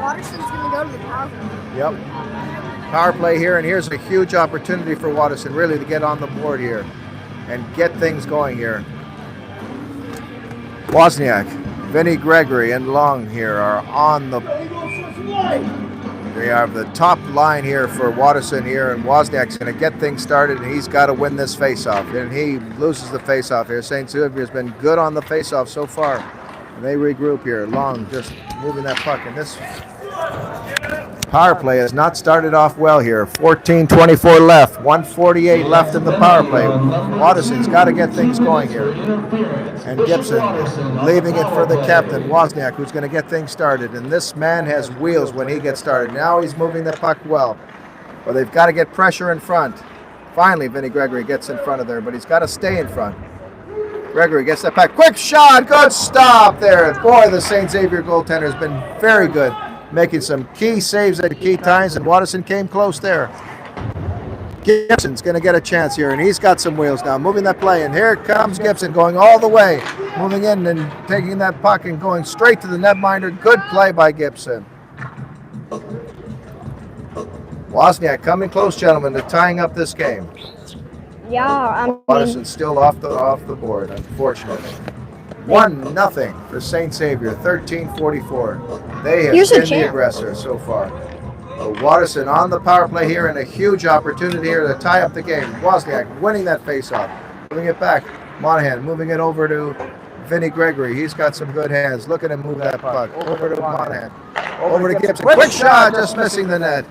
Watterson's going to go to the power play. Yep. Power play here, and here's a huge opportunity for Watterson really to get on the board here and get things going here. Wozniak, Vinny Gregory, and Long here are on the... They have the top line here for Watterson here, and Wozniak's going to get things started, and he's got to win this faceoff. And he loses the faceoff here. St. Xavier's been good on the faceoff so far. And they regroup here. Long just moving that puck, and this power play has not started off well here. 14:24 left, 1:48 left in the power play. Watterson's got to get things going here. And Gibson leaving it for the captain, Wozniak, who's going to get things started. And this man has wheels when he gets started. Now he's moving the puck well. But they've got to get pressure in front. Finally, Vinny Gregory gets in front of there, but he's got to stay in front. Gregory gets that puck. Quick shot, good stop there. Boy, the St. Xavier goaltender has been very good, making some key saves at key times, and Watterson came close there. Gibson's going to get a chance here, and he's got some wheels now, moving that play, and here comes Gibson going all the way, moving in and taking that puck and going straight to the netminder. Good play by Gibson. Wozniak coming close, gentlemen, to tying up this game. Yeah, I mean, Watterson's still off the board, unfortunately. 1-0 for St. Xavier, 13:44. They have Here's a been the chance. aggressor so far. Watterson on the power play here, and a huge opportunity here to tie up the game. Wozniak winning that faceoff, moving it back. Monahan moving it over to Vinny Gregory. He's got some good hands. Look at him move that puck. Over to Monahan. Over to Gibson. Quick shot, just missing the net.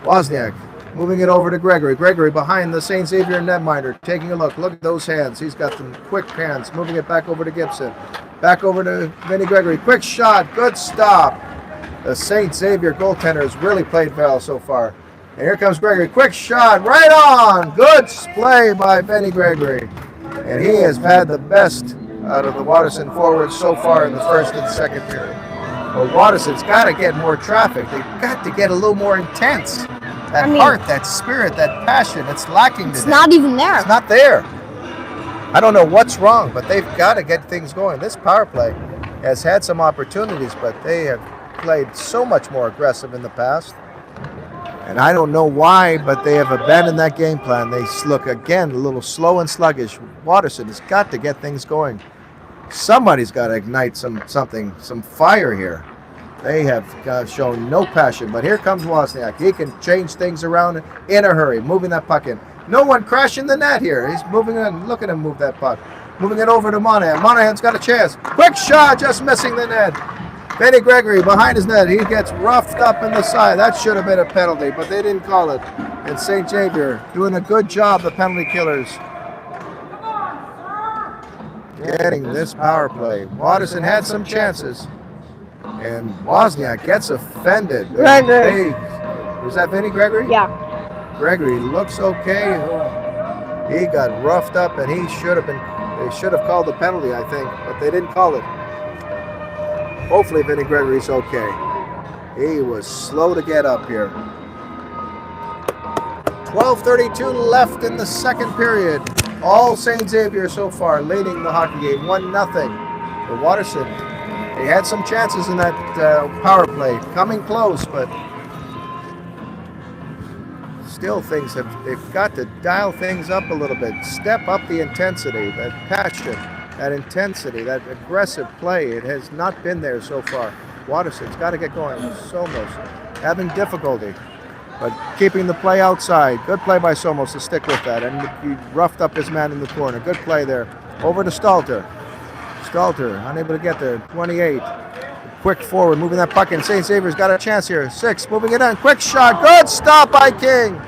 Wozniak moving it over to Gregory. Gregory behind the St. Xavier netminder. Taking a look. Look at those hands. He's got some quick hands. Moving it back over to Gibson. Back over to Vinny Gregory. Quick shot. Good stop. The St. Xavier goaltender has really played well so far. And here comes Gregory. Quick shot. Right on. Good play by Vinny Gregory. And he has had the best out of the Watterson forwards so far in the first and second period. Well, Watterson's got to get more traffic. They've got to get a little more intense. That heart, that spirit, that passion, it's lacking today. it's not even there. It's not there. I don't know what's wrong, but they've got to get things going. This power play has had some opportunities, but they have played so much more aggressive in the past. And I don't know why, but they have abandoned that game plan. They look, again, a little slow and sluggish. Watterson has got to get things going. Somebody's got to ignite some fire here. They have shown no passion, but here comes Wozniak. He can change things around in a hurry, moving that puck in. No one crashing the net here. He's moving in. Look at him move that puck. Moving it over to Monahan. Monahan's got a chance. Quick shot, just missing the net. Vinny Gregory behind his net. He gets roughed up in the side. That should have been a penalty, but they didn't call it. And St. Xavier doing a good job, the penalty killers, getting this power play. Watterson had some chances, and Wozniak gets offended. Gregory. Was that Vinny Gregory? Yeah. Gregory looks okay. He got roughed up, and they should have called the penalty, I think, but they didn't call it. Hopefully Vinny Gregory's okay. He was slow to get up here. 12:32 left in the second period. All St. Xavier so far leading the hockey game 1-0. For Watterson, they had some chances in that power play, coming close, but still they've got to dial things up a little bit, step up the intensity, that passion, that intensity, that aggressive play. It has not been there so far. Watterson's got to get going. Somos having difficulty, but keeping the play outside. Good play by Somos to stick with that, and he roughed up his man in the corner. Good play there. Over to Stalter. Stalter unable to get there. 28. Quick forward, moving that puck in. St. Xavier's got a chance here. 6, moving it in. Quick shot. Good stop by King.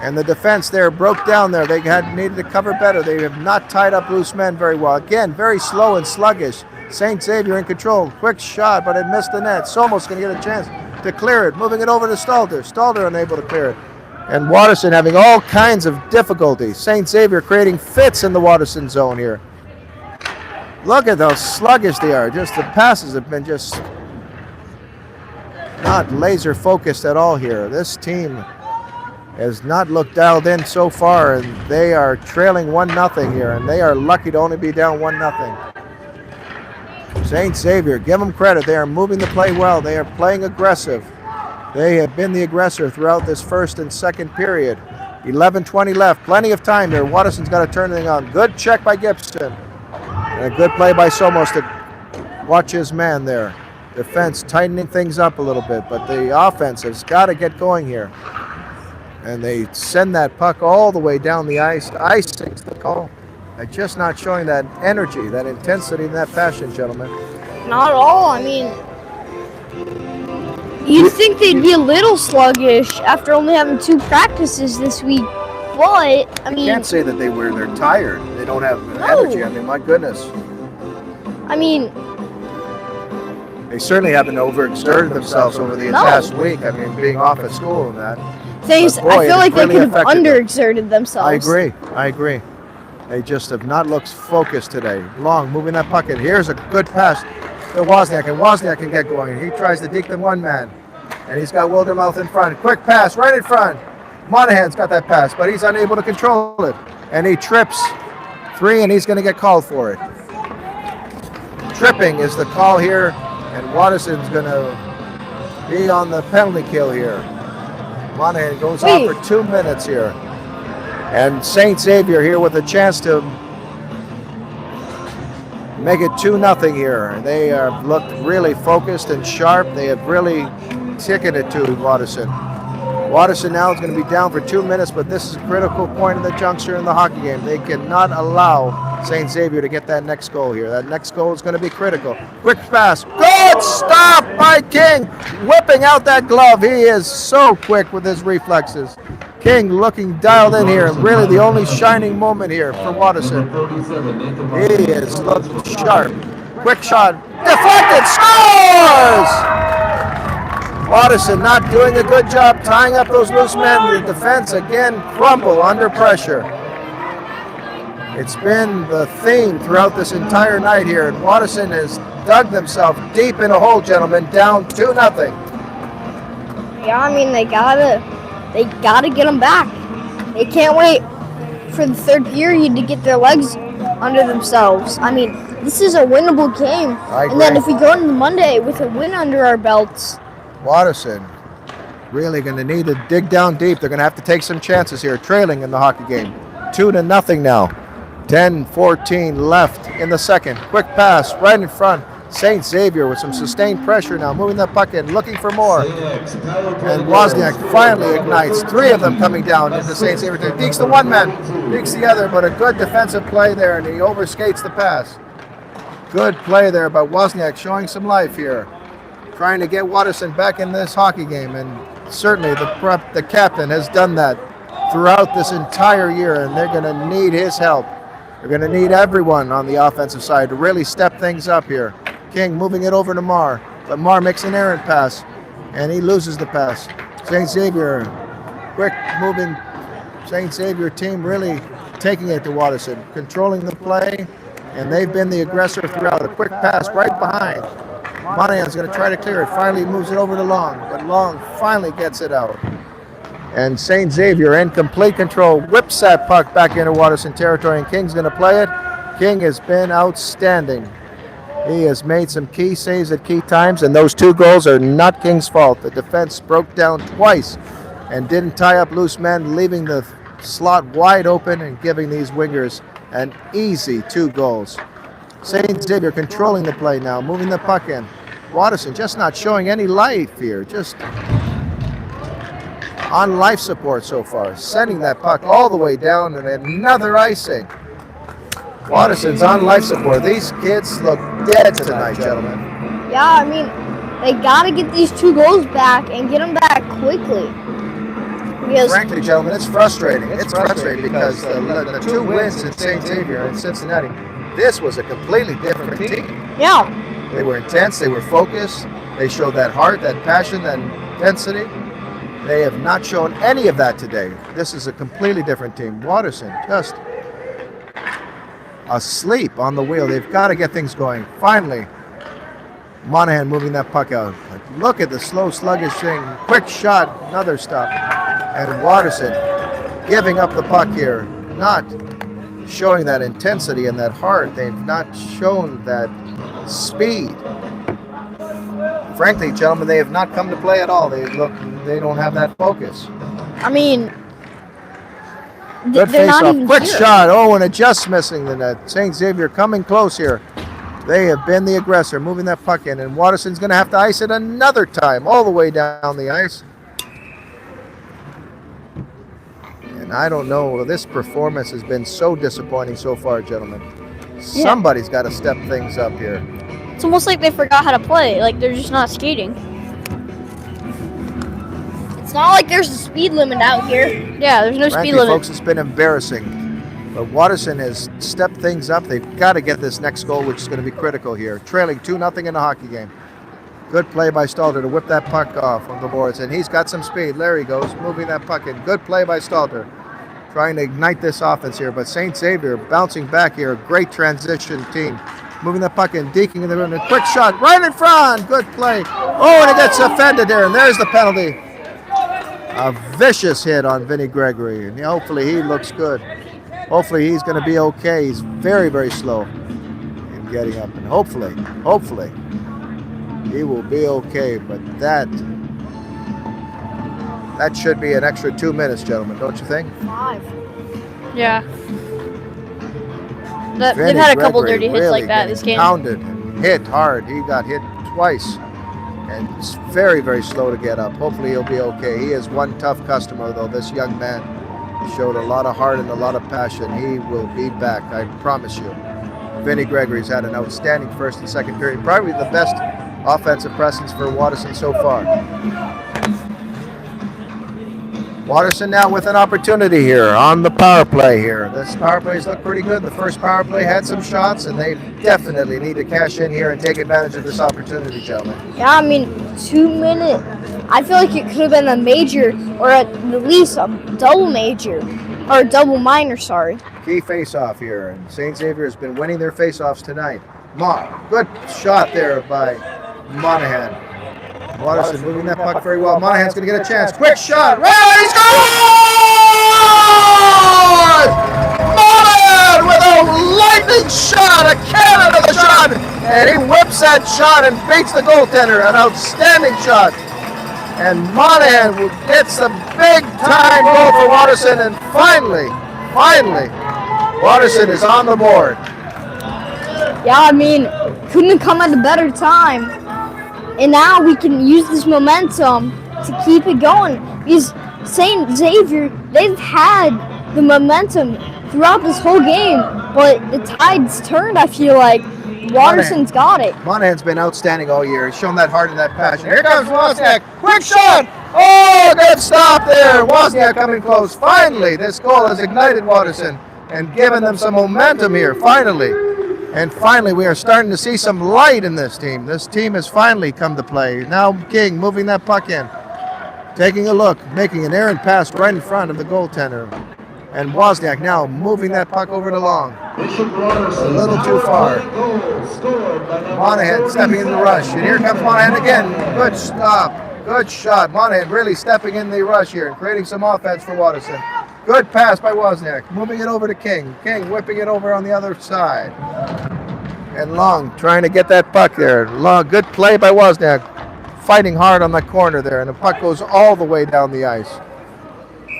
And the defense there broke down there. They needed to cover better. They have not tied up loose men very well. Again, very slow and sluggish. St. Xavier in control. Quick shot, but it missed the net. Somos going to get a chance to clear it. Moving it over to Stalter. Stalter unable to clear it. And Watterson having all kinds of difficulty. St. Xavier creating fits in the Watterson zone here. Look at how sluggish they are. Just the passes have been just not laser focused at all here. This team has not looked dialed in so far, and they are trailing 1-0 here, and they are lucky to only be down 1-0. St. Xavier, give them credit. They are moving the play well. They are playing aggressive. They have been the aggressor throughout this first and second period. 11:20 left. Plenty of time here. Watterson's got to turn things on. Good check by Gibson. And a good play by Somos to watch his man there. Defense tightening things up a little bit, but the offense has got to get going here. And they send that puck all the way down the ice. Icing's the call. They're just not showing that energy, that intensity, and that passion, gentlemen. Not at all. I mean, you'd think they'd be a little sluggish after only having 2 practices this week. But, I mean... You can't say that they're tired. They don't have energy. I mean, my goodness. I mean... They certainly haven't overexerted themselves over the past week. I mean, being off at school and that. I feel like they could have affected underexerted themselves. I agree. They just have not looked focused today. Long, moving that puck in. Here's a good pass to Wozniak, and Wozniak can get going. He tries to deke the one man, and he's got Wildermouth in front. Quick pass right in front. Monahan's got that pass, but he's unable to control it. And he trips 3, and he's going to get called for it. Tripping is the call here, and Watterson's going to be on the penalty kill here. Monahan goes off for 2 minutes here. And St. Xavier here with a chance to make it 2-0 here. They have looked really focused and sharp. They have really ticketed to Watterson. Watterson now is going to be down for 2 minutes, but this is a critical point in the juncture in the hockey game. They cannot allow St. Xavier to get that next goal here. That next goal is going to be critical. Quick pass. Good stop by King. Whipping out that glove. He is so quick with his reflexes. King looking dialed in here. Really the only shining moment here for Watterson. He is looking sharp. Quick shot. Deflected. Scores! Watterson not doing a good job tying up those loose men. The defense again crumble under pressure. It's been the theme throughout this entire night here, and Watterson has dug themselves deep in a hole, gentlemen, down 2-0. Yeah, I mean, they gotta get them back. They can't wait for the third period to get their legs under themselves. I mean, this is a winnable game. And then if we go into Monday with a win under our belts, Watterson really going to need to dig down deep. They're going to have to take some chances here, trailing in the hockey game. 2-0 now. 10-14 left in the second. Quick pass right in front. St. Xavier with some sustained pressure now, moving that puck in, looking for more. And Wozniak finally ignites. 3 of them coming down into St. Xavier. Dekes the one man, dekes the other, but a good defensive play there, and he overskates the pass. Good play there by Wozniak, showing some life here. Trying to get Watterson back in this hockey game, and certainly the captain has done that throughout this entire year, and they're going to need his help. They're going to need everyone on the offensive side to really step things up here. King moving it over to Marr, but Marr makes an errant pass, and he loses the pass. St. Xavier, quick moving St. Xavier team really taking it to Watterson, controlling the play, and they've been the aggressor throughout. A quick pass right behind. Monahan's going to try to clear it. Finally moves it over to Long, but Long finally gets it out. And St. Xavier in complete control whips that puck back into Watterson territory, and King's going to play it. King has been outstanding. He has made some key saves at key times, and those 2 goals are not King's fault. The defense broke down twice and didn't tie up loose men, leaving the slot wide open and giving these wingers an easy 2 goals. St. Xavier controlling the play now, moving the puck in. Watterson just not showing any life here, just on life support so far, sending that puck all the way down, and another icing. Watterson's on life support. These kids look dead tonight, gentlemen. yeah, I mean, they gotta get these 2 goals back and get them back quickly. Because frankly, gentlemen, it's frustrating. It's frustrating because the 2 wins in St. Xavier and Cincinnati, this was a completely different team. yeah, They were intense, they were focused, they showed that heart, that passion, that intensity. They have not shown any of that today. This is a completely different team. Watterson just asleep on the wheel. They've got to get things going. Finally, Monahan moving that puck out. Look at the slow, sluggish thing. Quick shot, another stop. And Watterson giving up the puck here, not showing that intensity and that heart. They've not shown that speed. frankly, gentlemen, they have not come to play at all. They don't have that focus. I mean, Good they're not face-off. even Quick here. shot. Oh, and it just missing the net. St. Xavier coming close here. They have been the aggressor, moving that puck in, and Watterson's going to have to ice it another time, all the way down the ice. And I don't know, this performance has been so disappointing so far, gentlemen. Somebody's got to step things up here. It's almost like they forgot how to play. Like they're just not skating. It's not like there's a speed limit out here. Yeah, there's no Frankly, speed limit. folks, it's been embarrassing. But Watterson has stepped things up. They've got to get this next goal, which is going to be critical here. Trailing 2-0 in the hockey game. Good play by Stalter to whip that puck off on the boards. And he's got some speed. There he goes, moving that puck in. Good play by Stalter. Trying to ignite this offense here. But St. Xavier bouncing back here. Great transition team. Moving the puck in, deking in the room. A quick shot right in front. Good play. Oh, and it gets offended there. And there's the penalty. A vicious hit on Vinny Gregory. And hopefully he looks good. Hopefully he's going to be okay. He's very, very slow in getting up. And hopefully, he will be okay. But that should be an extra 2 minutes, gentlemen, don't you think? 5. Yeah. They've Vinny had a couple Gregory dirty hits really like that getting this game. Pounded and hit hard. He got hit twice. And it's very, very slow to get up. Hopefully he'll be okay. He is one tough customer, though. This young man showed a lot of heart and a lot of passion. He will be back, I promise you. Vinny Gregory's had an outstanding first and second period. Probably the best offensive presence for Watterson so far. Watterson now with an opportunity here on the power play here. This power play's looked pretty good. The first power play had some shots, and they definitely need to cash in here and take advantage of this opportunity, gentlemen. Yeah, I mean, 2 minutes. I feel like it could have been a major, or at least a double major, or a double minor, sorry. Key face-off here, and St. Xavier has been winning their face-offs tonight. Good shot there by Monahan. Watterson moving that puck very well. Monahan's going to get a chance. Quick shot. Right, he scores! Monahan with a lightning shot, a cannon of a shot, and he whips that shot and beats the goaltender. An outstanding shot. And Monahan gets a big-time goal for Watterson, and finally, Watterson is on the board. Yeah, I mean, couldn't have come at a better time. And now we can use this momentum to keep it going. Because St. Xavier, they've had the momentum throughout this whole game, but the tide's turned, I feel like. Watterson's got it. Monahan's been outstanding all year. He's shown that heart and that passion. Here comes Wozniak. Quick shot! Oh, good stop there. Wozniak coming close. Finally, this goal has ignited Watterson and given them some momentum here, finally. And finally, we are starting to see some light in this team. This team has finally come to play. Now King moving that puck in. Taking a look, making an errant pass right in front of the goaltender. And Wozniak now moving that puck over to Long. A little too far. Monahan stepping in the rush. And here comes Monahan again. Good stop. Good shot. Monahan really stepping in the rush here and creating some offense for Watterson. Good pass by Wozniak. Moving it over to King. King whipping it over on the other side. And Long trying to get that puck there. Long, good play by Wozniak. Fighting hard on the corner there. And the puck goes all the way down the ice.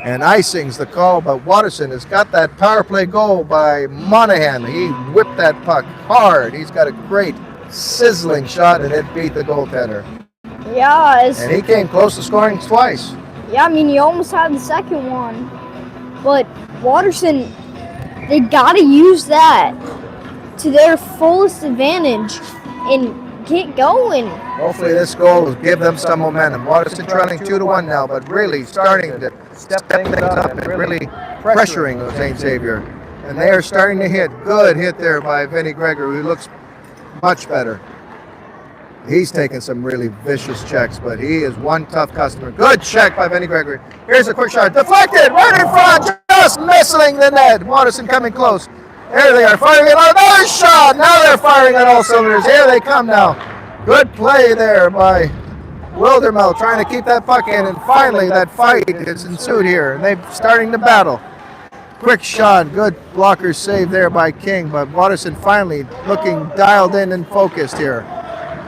And icing's the call, but Watterson has got that power play goal by Monahan. He whipped that puck hard. He's got a great sizzling shot, and it beat the goaltender. Yeah, And he came close to scoring twice. yeah, I mean, you almost had the second one. But Watterson, they got to use that to their fullest advantage and get going. Hopefully this goal will give them some momentum. Watterson trailing 2-1 now, but really starting to step things up and really pressuring St. Xavier. And they are starting to hit. Good hit there by Vinny Gregory, who looks much better. He's taking some really vicious checks, but he is one tough customer. Good check by Vinny Gregory. Here's a quick shot. Deflected right in front, just missing the net. Watterson coming close. There they are, firing on another shot. Now they're firing on all cylinders. Here they come now. Good play there by Wildermel, trying to keep that puck in, and finally that fight has ensued here, and they're starting to battle. Quick shot, good blocker save there by King, but Watterson finally looking dialed in and focused here.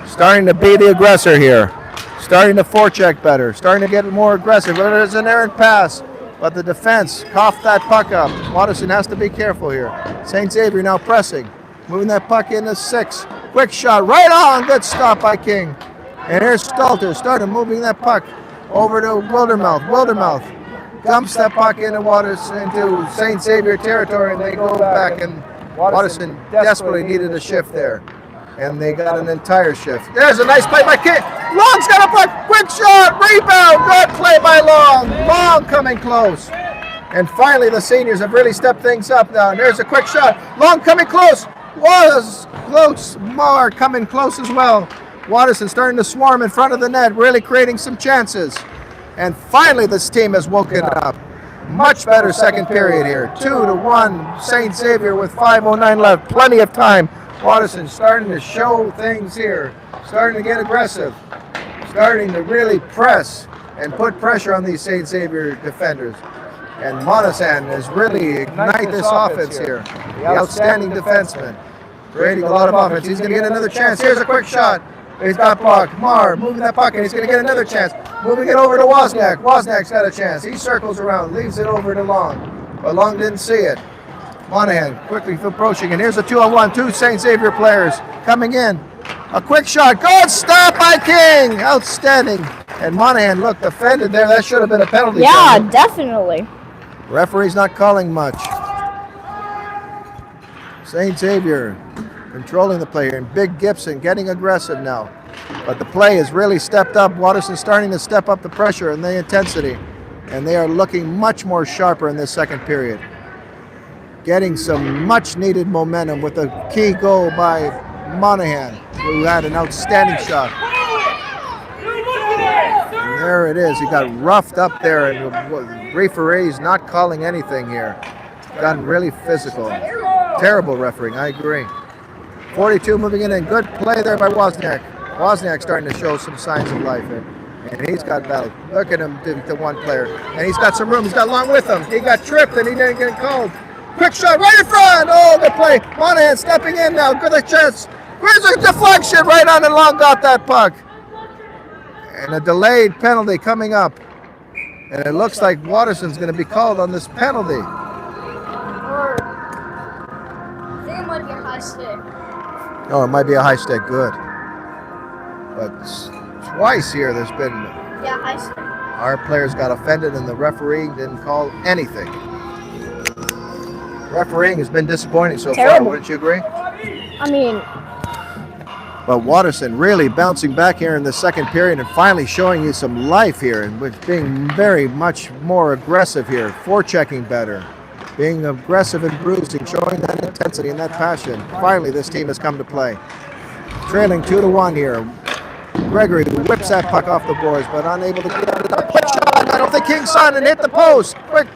starting to be the aggressor here. Starting to forecheck better. Starting to get more aggressive. There's an errant pass, but the defense coughed that puck up. Watterson has to be careful here. St. Xavier now pressing. Moving that puck into 6. Quick shot right on. Good stop by King. And here's Stalter. Started moving that puck over to Wildermouth. Wildermouth dumps that puck into St. Xavier territory, and they go back, and Watterson desperately needed a shift there. And they got an entire shift. There's a nice play by King. Long's got a puck. Quick shot. Rebound. Good play by Long. Long coming close. And finally, the seniors have really stepped things up now. And there's a quick shot. Long coming close. Was close. Marr coming close as well. Watterson starting to swarm in front of the net, really creating some chances. And finally, this team has woken up. Much better second period here. 2-1 St. Xavier with 5:09 left. Plenty of time. Watterson starting to show things here. Starting to get aggressive. Starting to really press and put pressure on these St. Xavier defenders. And Monasan has really ignited this offense here. The outstanding defenseman. Creating a lot of offense. He's going to get another chance. Here's a quick shot. He's got puck. Marr moving that puck, and he's going to get another chance. Moving it over to Wozniak. Wozniak's got a chance. He circles around, leaves it over to Long. But Long didn't see it. Monahan quickly approaching, and here's a 2-on-1. 2 St. Xavier players coming in. A quick shot. Good stop by King. Outstanding. And Monahan looked offended there. That should have been a penalty. Yeah, definitely. Referee's not calling much. St. Xavier controlling the play here, and Big Gibson getting aggressive now. But the play has really stepped up. Watterson starting to step up the pressure and the intensity. And they are looking much more sharper in this second period. Getting some much needed momentum with a key goal by Monahan, who had an outstanding shot. And there it is. He got roughed up there, and the referee is not calling anything here. Gotten really physical. Terrible refereeing, I agree. 42 moving in, and good play there by Wozniak. Wozniak starting to show some signs of life here. And he's got battle. Look at him, the one player. And he's got some room. He's got Long with him. He got tripped, and he didn't get called. Quick shot right in front. Oh, good play. Monahan stepping in now. Good chance. Where's the deflection? Right on, and Long got that puck. And a delayed penalty coming up. And it looks like Watterson's going to be called on this penalty. I think it might be a high stick. Oh, it might be a high stick. Good. But twice here there's been... Yeah, high stick. Our players got offended and the referee didn't call anything. Refereeing has been disappointing so far, wouldn't you agree? I mean... But Watterson really bouncing back here in the second period and finally showing you some life here, and with being very much more aggressive here, forechecking better, being aggressive and bruising, showing that intensity and that passion. Finally, this team has come to play. Trailing 2-1 here. Gregory whips that puck off the boards, but unable to get out of the quick shot. I don't think King saw it and hit the post. Quick.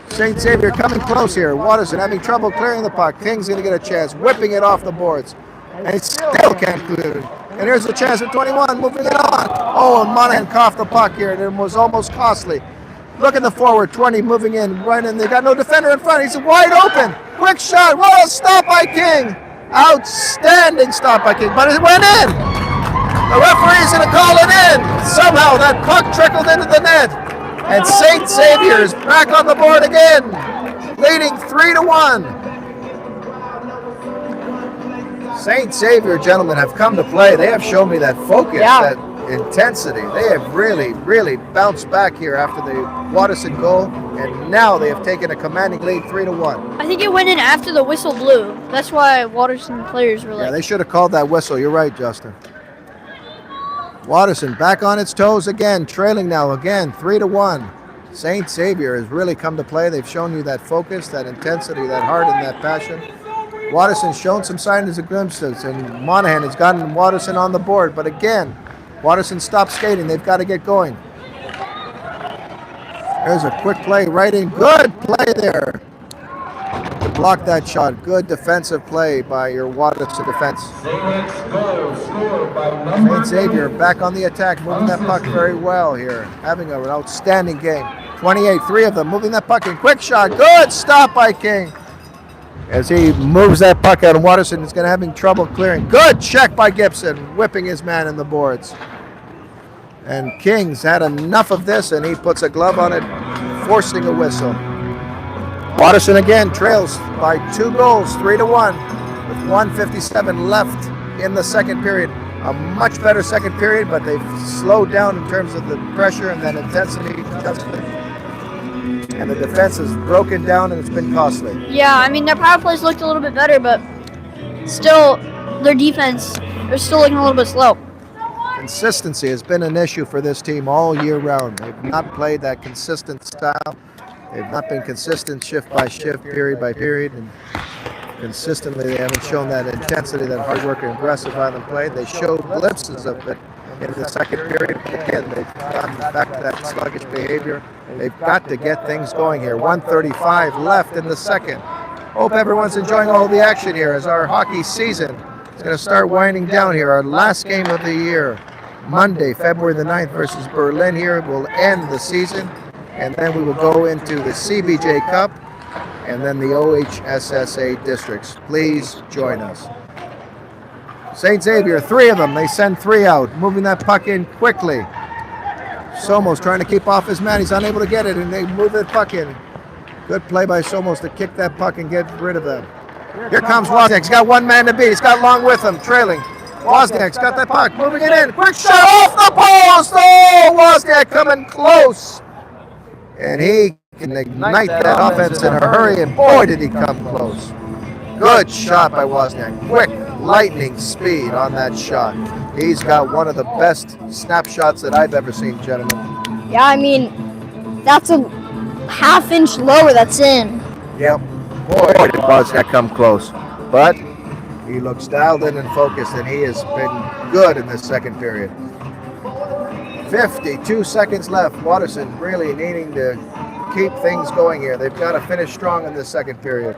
St. Xavier coming close here. Watterson having trouble clearing the puck. King's going to get a chance, whipping it off the boards. And he still can't clear it. And here's the chance at 21, moving it on. Oh, and Monahan coughed the puck here, and it was almost costly. Look at the forward, 20 moving in, right in. They got no defender in front. He's wide open. Quick shot. Well, stop by King. Outstanding stop by King, but it went in. The referee's going to call it in. Somehow that puck trickled into the net. And St. Xavier is back on the board again, leading 3-1. St. Xavier, gentlemen, have come to play. They have shown me that focus, that intensity. They have really, really bounced back here after the Watterson goal, and now they have taken a commanding lead 3-1. I think it went in after the whistle blew. That's why Watterson players were like... Yeah, they should have called that whistle. You're right, Justin. Watterson back on its toes again, trailing now again, 3-1. St. Xavier has really come to play. They've shown you that focus, that intensity, that heart, and that passion. Watterson's shown some signs of glimpses, and Monahan has gotten Watterson on the board. But again, Watterson stopped skating. They've got to get going. There's a quick play right in. Good play there to block that shot. Good defensive play by your Watterson defense. St. Xavier back on the attack, moving that puck very well here. Having an outstanding game. 28, 3 of them moving that puck in. Quick shot. Good stop by King. as he moves that puck out, and Watterson is going to having trouble clearing. Good check by Gibson, whipping his man in the boards. And King's had enough of this, and he puts a glove on it, forcing a whistle. Watterson again trails by 2 goals, 3-1, with 1:57 left in the second period. A much better second period, but they've slowed down in terms of the pressure and that intensity. And the defense is broken down, and it's been costly. Yeah, I mean, their power plays looked a little bit better, but still, their defense is still looking a little bit slow. Consistency has been an issue for this team all year round. They've not played that consistent style. They've not been consistent shift by shift, period by period, and consistently they haven't shown that intensity, that hard work and aggressive violent play. They showed glimpses of it in the second period. Again, they've gone back to that sluggish behavior. They've got to get things going here. 1:35 left in the second. Hope everyone's enjoying all the action here as our hockey season is going to start winding down here. Our last game of the year, Monday, February the 9th versus Berlin here, will end the season. And then we will go into the CBJ Cup and then the OHSSA districts. Please join us. St. Xavier, 3 of them. They send 3 out, moving that puck in quickly. Somos trying to keep off his man. He's unable to get it, and they move that puck in. Good play by Somos to kick that puck and get rid of them. Here comes Wozniak. He's got 1 man to beat. He's got Long with him, trailing. Wozniak's got that puck, moving it in. Quick shot off the post. Oh, Wozniak coming close. And he can ignite that offense in a hurry, and boy, did he come close. Good shot by Wozniak. Quick, lightning speed on that shot. He's got one of the best snapshots that I've ever seen, gentlemen. Yeah, I mean, that's a half-inch lower that's in. Yep. Boy, did Wozniak come close. But he looks dialed in and focused, and he has been good in this second period. 52 seconds left. Watterson really needing to keep things going here. They've got to finish strong in this second period.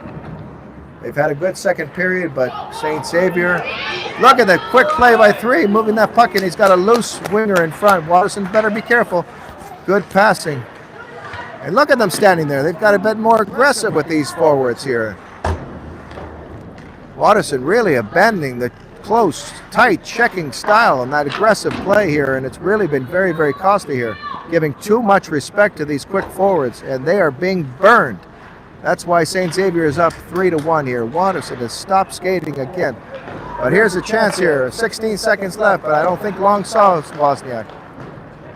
They've had a good second period, but St. Xavier, look at that quick play by 3, moving that puck in. He's got a loose winger in front. Watterson better be careful. Good passing. And look at them standing there. They've got a bit more aggressive with these forwards here. Watterson really abandoning the close, tight, checking style and that aggressive play here, and it's really been very, very costly here, giving too much respect to these quick forwards, and they are being burned. That's why St. Xavier is up 3-1 here. Watterson has stopped skating again. But here's a chance here. 16 seconds left, but I don't think Long saw Wozniak.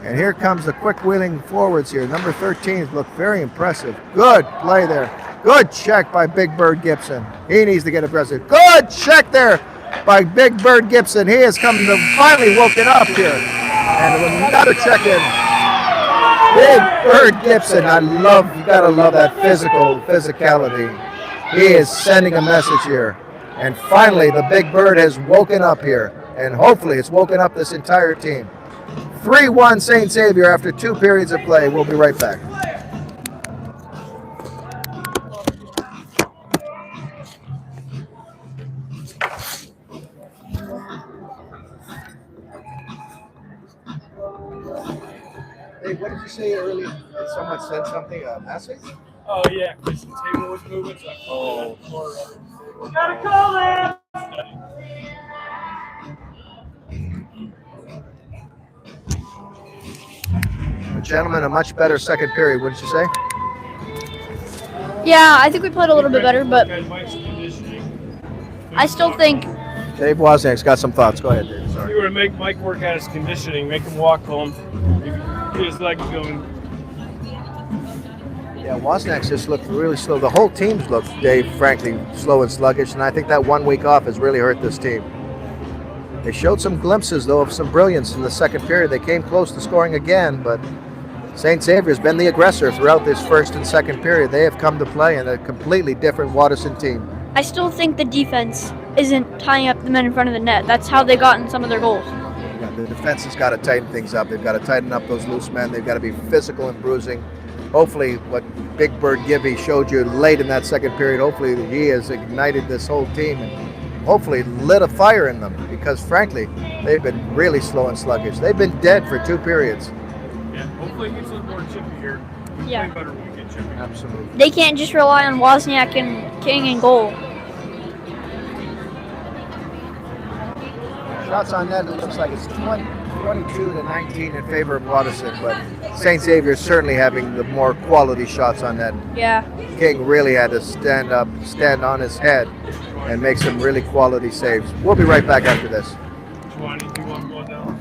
And here comes the quick wheeling forwards here. Number 13 look very impressive. Good play there. Good check by Big Bird Gibson. He needs to get aggressive. Good check there by Big Bird Gibson. He has come to finally woken up here. And another check in. Big Bird Gibson, you gotta love that physicality. He is sending a message here. And finally, the Big Bird has woken up here. And hopefully it's woken up this entire team. 3-1 St. Xavier after 2 periods of play. We'll be right back. Hey, what did you say earlier? Did someone send something, a message? Oh, yeah, because the table was moving, so I gotta call it! Gentlemen, a much better second period, wouldn't you say? Yeah, I think we played a little bit better, but I still think. Dave Wozniak's got some thoughts. Go ahead, Dave. If Sorry. you were to make Mike work out his conditioning, make him walk home, get his leg going. Yeah, Wozniak's just looked really slow. The whole team's looked, Dave, frankly, slow and sluggish, and I think that 1 week off has really hurt this team. They showed some glimpses, though, of some brilliance in the second period. They came close to scoring again, but St. Xavier's been the aggressor throughout this first and second period. They have come to play in a completely different Watterson team. I still think the defense isn't tying up the men in front of the net. That's how they got in some of their goals. Yeah, the defense has got to tighten things up. They've got to tighten up those loose men. They've got to be physical and bruising. Hopefully, what Big Bird Gibby showed you late in that second period, hopefully he has ignited this whole team and hopefully lit a fire in them, because frankly, they've been really slow and sluggish. They've been dead for 2 periods. Yeah, hopefully he gets a little more chippy here. Yeah. Play better when we get Absolutely. They can't just rely on Wozniak and King and goal. Shots on net, it looks like it's 22 to 19 in favor of Watterson, but St. Xavier's certainly having the more quality shots on net. Yeah. King really had to stand on his head, and make some really quality saves. We'll be right back after this. 20, do you want to go down?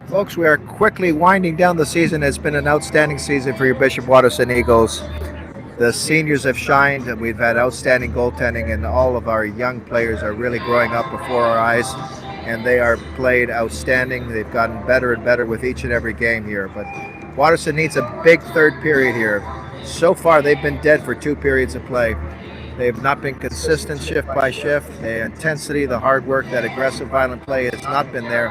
Folks, we are quickly winding down the season. It's been an outstanding season for your Bishop Watterson Eagles. The seniors have shined, and we've had outstanding goaltending, and all of our young players are really growing up before our eyes, and they are played outstanding. They've gotten better and better with each and every game here, but Watterson needs a big third period here. So far, they've been dead for 2 periods of play. They've not been consistent shift by shift. The intensity, the hard work, that aggressive, violent play has not been there.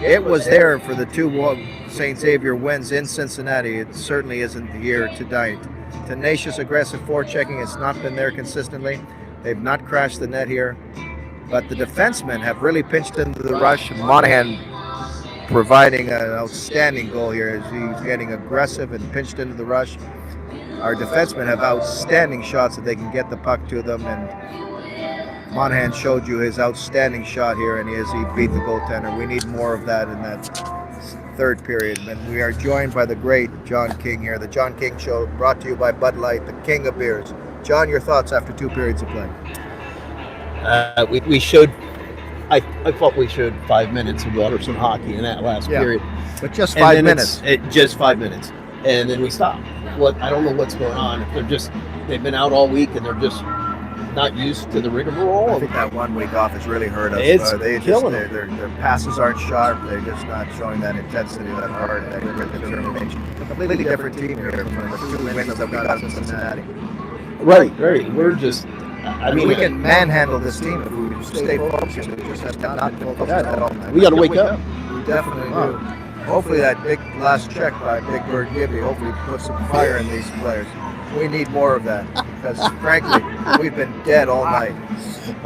It was there for the 2 St. Xavier wins in Cincinnati. It certainly isn't here tonight. Tenacious, aggressive forechecking has not been there consistently. They've not crashed the net here. But the defensemen have really pinched into the rush. Monahan providing an outstanding goal here as he's getting aggressive and pinched into the rush. Our defensemen have outstanding shots that they can get the puck to them, and Monahan showed you his outstanding shot here, and he beat the goaltender. We need more of that in that third period. And we are joined by the great John King here. The John King Show, brought to you by Bud Light, the king of beers. John, your thoughts after 2 periods of play? We showed, I thought we showed 5 minutes of Watterson Hockey in that last period. But just 5 minutes. Just 5 minutes. And then we stopped. I don't know what's going on. If they've been out all week and they're just not used to the rigmarole. I think that 1 week off has really hurt us. It's killing them. Their passes aren't sharp. They're just not showing that intensity, that heart, that determination. A completely different team here from the 2 wins that we got in Cincinnati. Right. We're just, we can manhandle this team if we stay focused. We just have not been focused at all. We got to wake up. We definitely do. Hopefully that big last check by Big Bird Gibby hopefully puts some fire in these players. We need more of that because, frankly, we've been dead all night.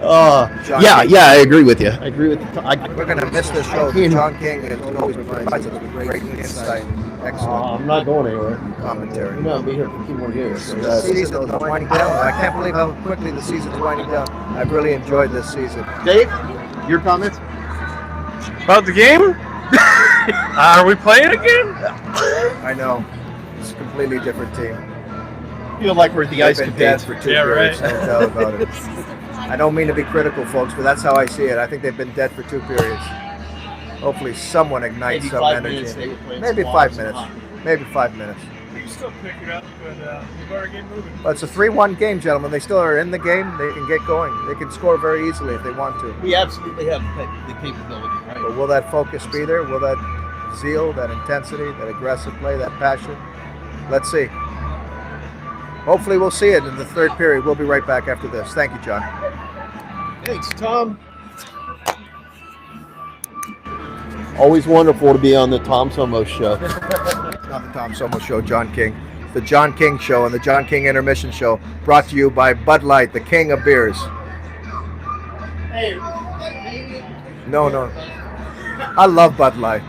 I agree with you. We're going to miss this show. John King always provides us with great insight. Excellent. I'm not going anywhere. Commentary. No, I'll be here for 2 more years. The season is winding down. I can't believe how quickly the season's winding down. I've really enjoyed this season. Dave, your comments? About the game? Are we playing again? I know. It's a completely different team. Feel like we're at the ice They've been dead capades. for 2 periods. Right. No doubt about it. I don't mean to be critical, folks, but that's how I see it. I think they've been dead for 2 periods. Hopefully someone ignites Maybe some 5 energy. minutes they were playing Maybe some 5 Watterson minutes. hockey. Maybe 5 minutes. We can still pick it up, but we better get moving. But it's a 3-1 game, gentlemen. They still are in the game. They can get going. They can score very easily if they want to. We absolutely have the capability, right? But will that focus be there? Will that zeal, that intensity, that aggressive play, that passion? Let's see. Hopefully we'll see it in the third period. We'll be right back after this. Thank you, John. Thanks, Tom. Always wonderful to be on the Tom Somos Show. It's not the Tom Somos Show, John King. It's the John King Show and the John King Intermission Show, brought to you by Bud Light, the king of beers. No. I love Bud Light.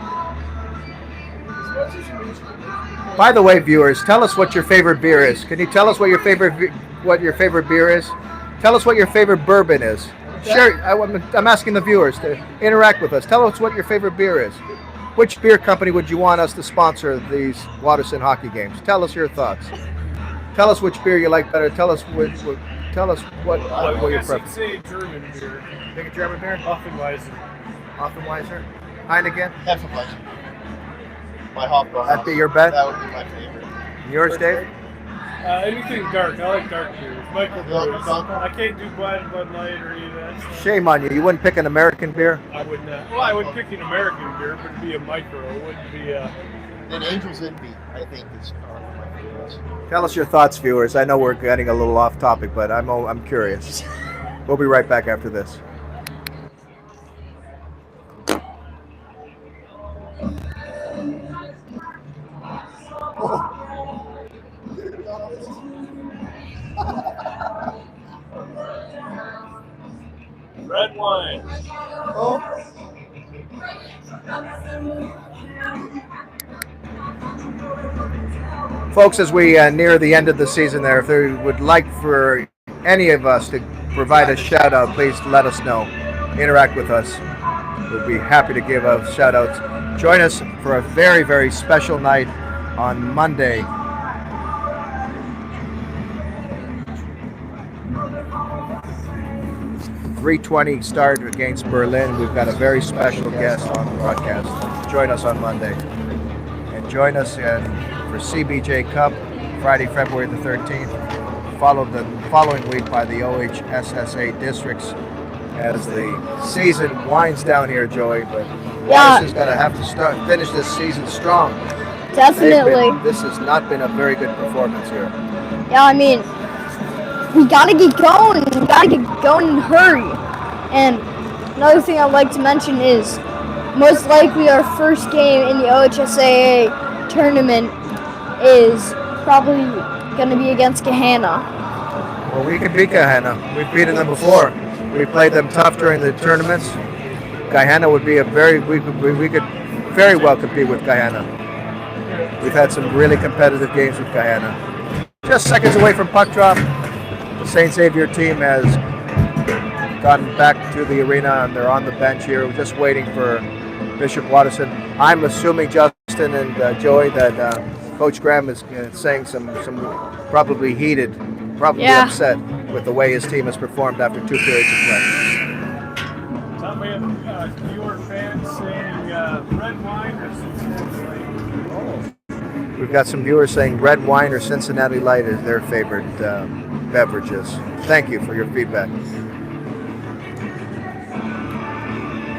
By the way, viewers, tell us what your favorite beer is. Can you tell us what your favorite beer is? Tell us what your favorite bourbon is. share. I'm asking the viewers to interact with us. Tell us what your favorite beer is. Which beer company would you want us to sponsor these Watterson hockey games? Tell us your thoughts. Tell us which beer you like better. Tell us what your preference. Say German beer. Think a German beer? Offenweiser. Offenweiser. Heineken. Hefeweizen. My Hofbrauer. That'd be your bet. That would be my favorite. Yours, Dave? Anything dark. I like dark beers. Microbrews. Dark. I can't do Bud Light or any of that stuff. Shame on you. You wouldn't pick an American beer? I would not. Well, I would pick an American beer, but it'd be a micro. It wouldn't be a. Then Angel's Envy, I think, is one of my favorites. Tell us your thoughts, viewers. I know we're getting a little off topic, but I'm curious. We'll be right back after this. Red wine. Folks, as we near the end of the season there, if they would like for any of us to provide a shout out, please let us know. Interact with us. We'll be happy to give out shout outs. Join us for a very, very special night on Monday. .320 start against Berlin. We've got a very special guest on the broadcast. Join us on Monday. And join us for CBJ Cup, Friday, February the 13th. Followed the following week by the OHSSA districts as the season winds down here, Joey. But Watterson's going to have to finish this season strong. Definitely. This has not been a very good performance here. Yeah, I mean, we gotta get going. We gotta get going in a hurry. And another thing I'd like to mention is most likely our first game in the OHSAA tournament is probably going to be against Gahanna. Well, we can beat Gahanna. We've beaten them before. We played them tough during the tournaments. Gahanna would be we could very well compete with Gahanna. We've had some really competitive games with Gahanna. Just seconds away from puck drop. The St. Xavier team has gotten back to the arena and they're on the bench here. We're just waiting for Bishop Watterson. I'm assuming, Justin and Joey, that Coach Graham is saying some probably heated, probably upset with the way his team has performed after 2 periods of play. Tom, we have viewer fans saying red wine or Cincinnati Light. We've got some viewers saying red wine or Cincinnati Light is their favorite beverages. Thank you for your feedback.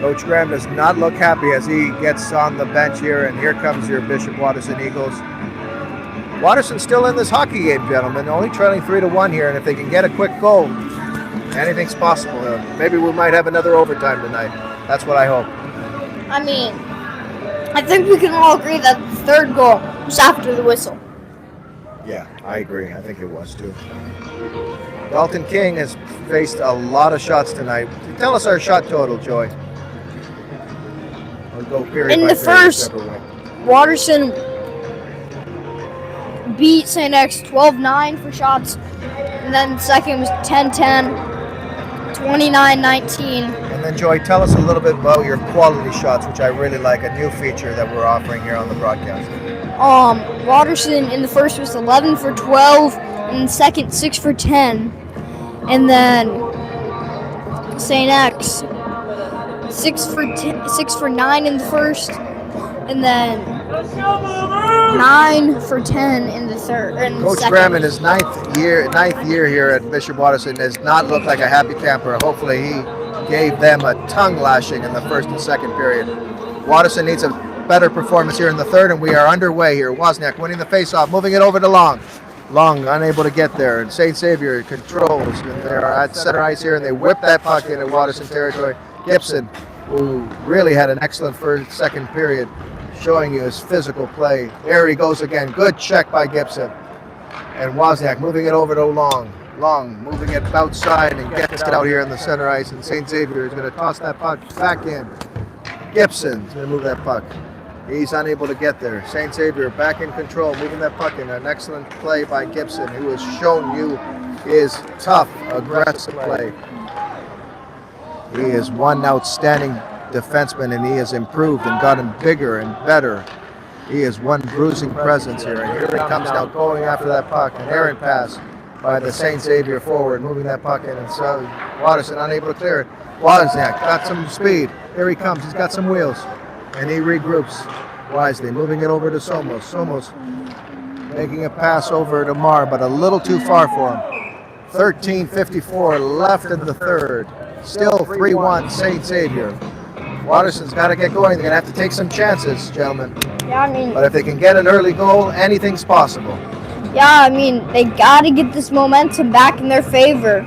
Coach Graham does not look happy as he gets on the bench here, and here comes your Bishop Watterson Eagles. Watterson's still in this hockey game, gentlemen, only trailing 3-1 here, and if they can get a quick goal, anything's possible. Maybe we might have another overtime tonight. That's what I hope. I mean, I think we can all agree that the third goal was after the whistle. Yeah, I agree. I think it was too. Dalton King has faced a lot of shots tonight. Tell us our shot total, Joy. We'll go period In by the period, first, Watterson beat St. X 12-9 for shots, and then the second was 10-10, 29-19. And then, Joy, tell us a little bit about your quality shots, which I really like, a new feature that we're offering here on the broadcast. Watterson in the first was 11 for 12, and in the second 6 for 10, and then St. X 6 for 9 in the first, and then 9 for 10 in the third. Coach Graham in his ninth year here at Bishop Watterson does not look like a happy camper. Hopefully he gave them a tongue lashing in the first and second period. Watterson needs a better performance here in the third, and we are underway here. Wozniak winning the faceoff, moving it over to Long. Long unable to get there, and St. Xavier controls. And they're at center ice here, and they whip that puck into Watterson territory. Gibson, who really had an excellent second period, showing you his physical play. There he goes again. Good check by Gibson. And Wozniak moving it over to Long. Long moving it outside and gets it out here in the center ice, and St. Xavier is going to toss that puck back in. Gibson's going to move that puck. He's unable to get there. St. Xavier back in control, moving that puck in. An excellent play by Gibson, who has shown you his tough, aggressive play. He is one outstanding defenseman, and he has improved and gotten bigger and better. He is one bruising presence here, and here he comes now going after that puck. An errant pass by the St. Xavier forward, moving that puck in, and so Watterson unable to clear it. Wozniak got some speed. Here he comes. He's got some wheels, and he regroups wisely, moving it over to Somos. Somos making a pass over to Mar, but a little too far for him. 13:54 left in the third. Still 3-1 St. Xavier. Watterson's got to get going. They're going to have to take some chances, gentlemen. Yeah, I mean, But if they can get an early goal, anything's possible. they got to get this momentum back in their favor.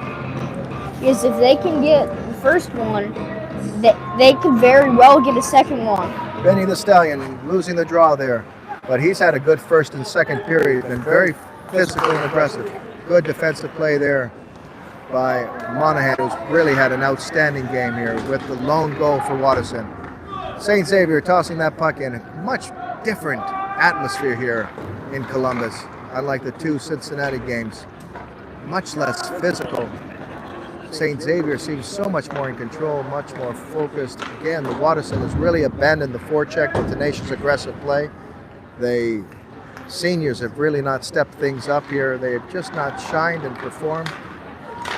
Because if they can get the first one, they could very well get a second one. Benny the Stallion losing the draw there. But he's had a good first and second period and very physically and aggressive. Good defensive play there by Monahan, who's really had an outstanding game here with the lone goal for Watterson. St. Xavier tossing that puck in. Much different atmosphere here in Columbus, unlike the two Cincinnati games. Much less physical. St. Xavier seems so much more in control, much more focused. Again, the Watterson has really abandoned the forecheck, the tenacious aggressive play. The seniors have really not stepped things up here. They have just not shined and performed.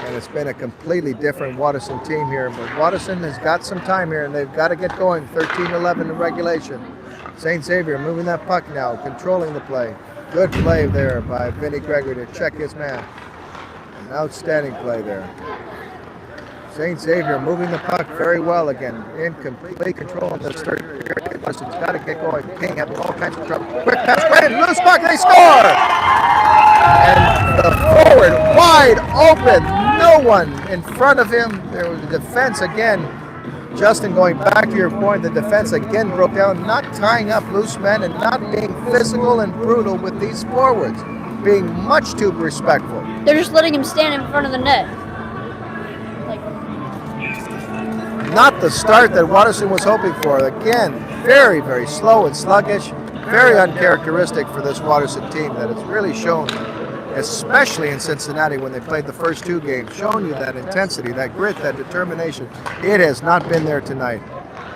And it's been a completely different Watterson team here. But Watterson has got some time here, and they've got to get going. 13-11 in regulation. St. Xavier moving that puck now, controlling the play. Good play there by Vinny Gregory to check his man. An outstanding play there. St. Xavier moving the puck very well again, in complete control in this third period. Watterson's got to get going. King having all kinds of trouble. Quick pass, Glenn, loose puck, they score! And the forward wide open. No one in front of him. There was the defense again. Justin, going back to your point, the defense again broke down, not tying up loose men and not being physical and brutal with these forwards, being much too respectful. They're just letting him stand in front of the net. Not the start that Watterson was hoping for. Again, very, very slow and sluggish, very uncharacteristic for this Watterson team that has really shown, especially in Cincinnati when they played the first two games, shown you that intensity, that grit, that determination. It has not been there tonight.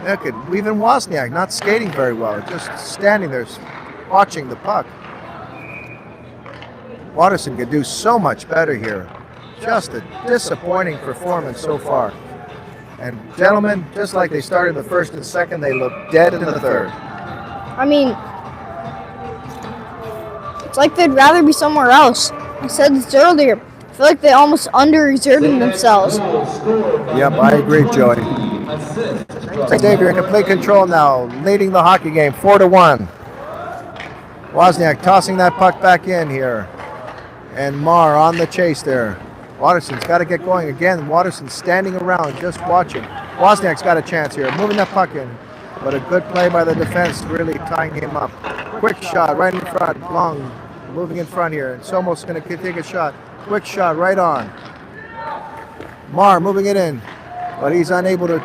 Look at even Wozniak not skating very well, just standing there watching the puck. Watterson could do so much better here. Just a disappointing performance so far. And gentlemen, just like they started the first and second, they look dead in the third. I mean, it's like they'd rather be somewhere else. I said this earlier. I feel like they almost underexerted themselves. Yep, I agree, Joey. St. Xavier in complete control now, leading the hockey game 4-1. Wozniak tossing that puck back in here. And Marr on the chase there. Watterson's got to get going again. Watterson's standing around just watching. Wozniak's got a chance here, moving that puck in. But a good play by the defense, really tying him up. Quick shot right in front. Long moving in front here. And Somos going to take a shot. Quick shot right on. Marr moving it in. But he's unable to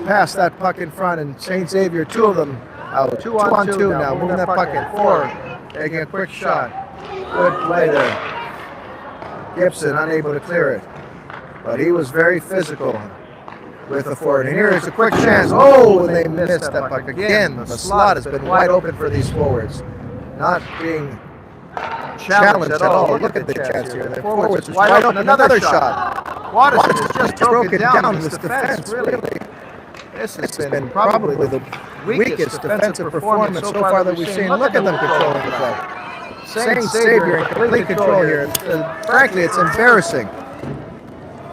pass that puck in front. And St. Xavier, two of them out. Two on two now. Moving that puck in. Four. Taking a quick shot. Good play there. Gibson unable to clear it, but he was very physical with the forward. And here is a quick chance. Oh, and they missed that puck again. The slot has been wide open for these forwards, not being challenged at all. Look at the chance here. The forwards is wide open. Another shot. Watterson has just broken down this defense. Really, this has been probably the weakest defensive performance so far that we've seen. Look at them controlling the play. St. Xavier in complete control here. Frankly, it's embarrassing.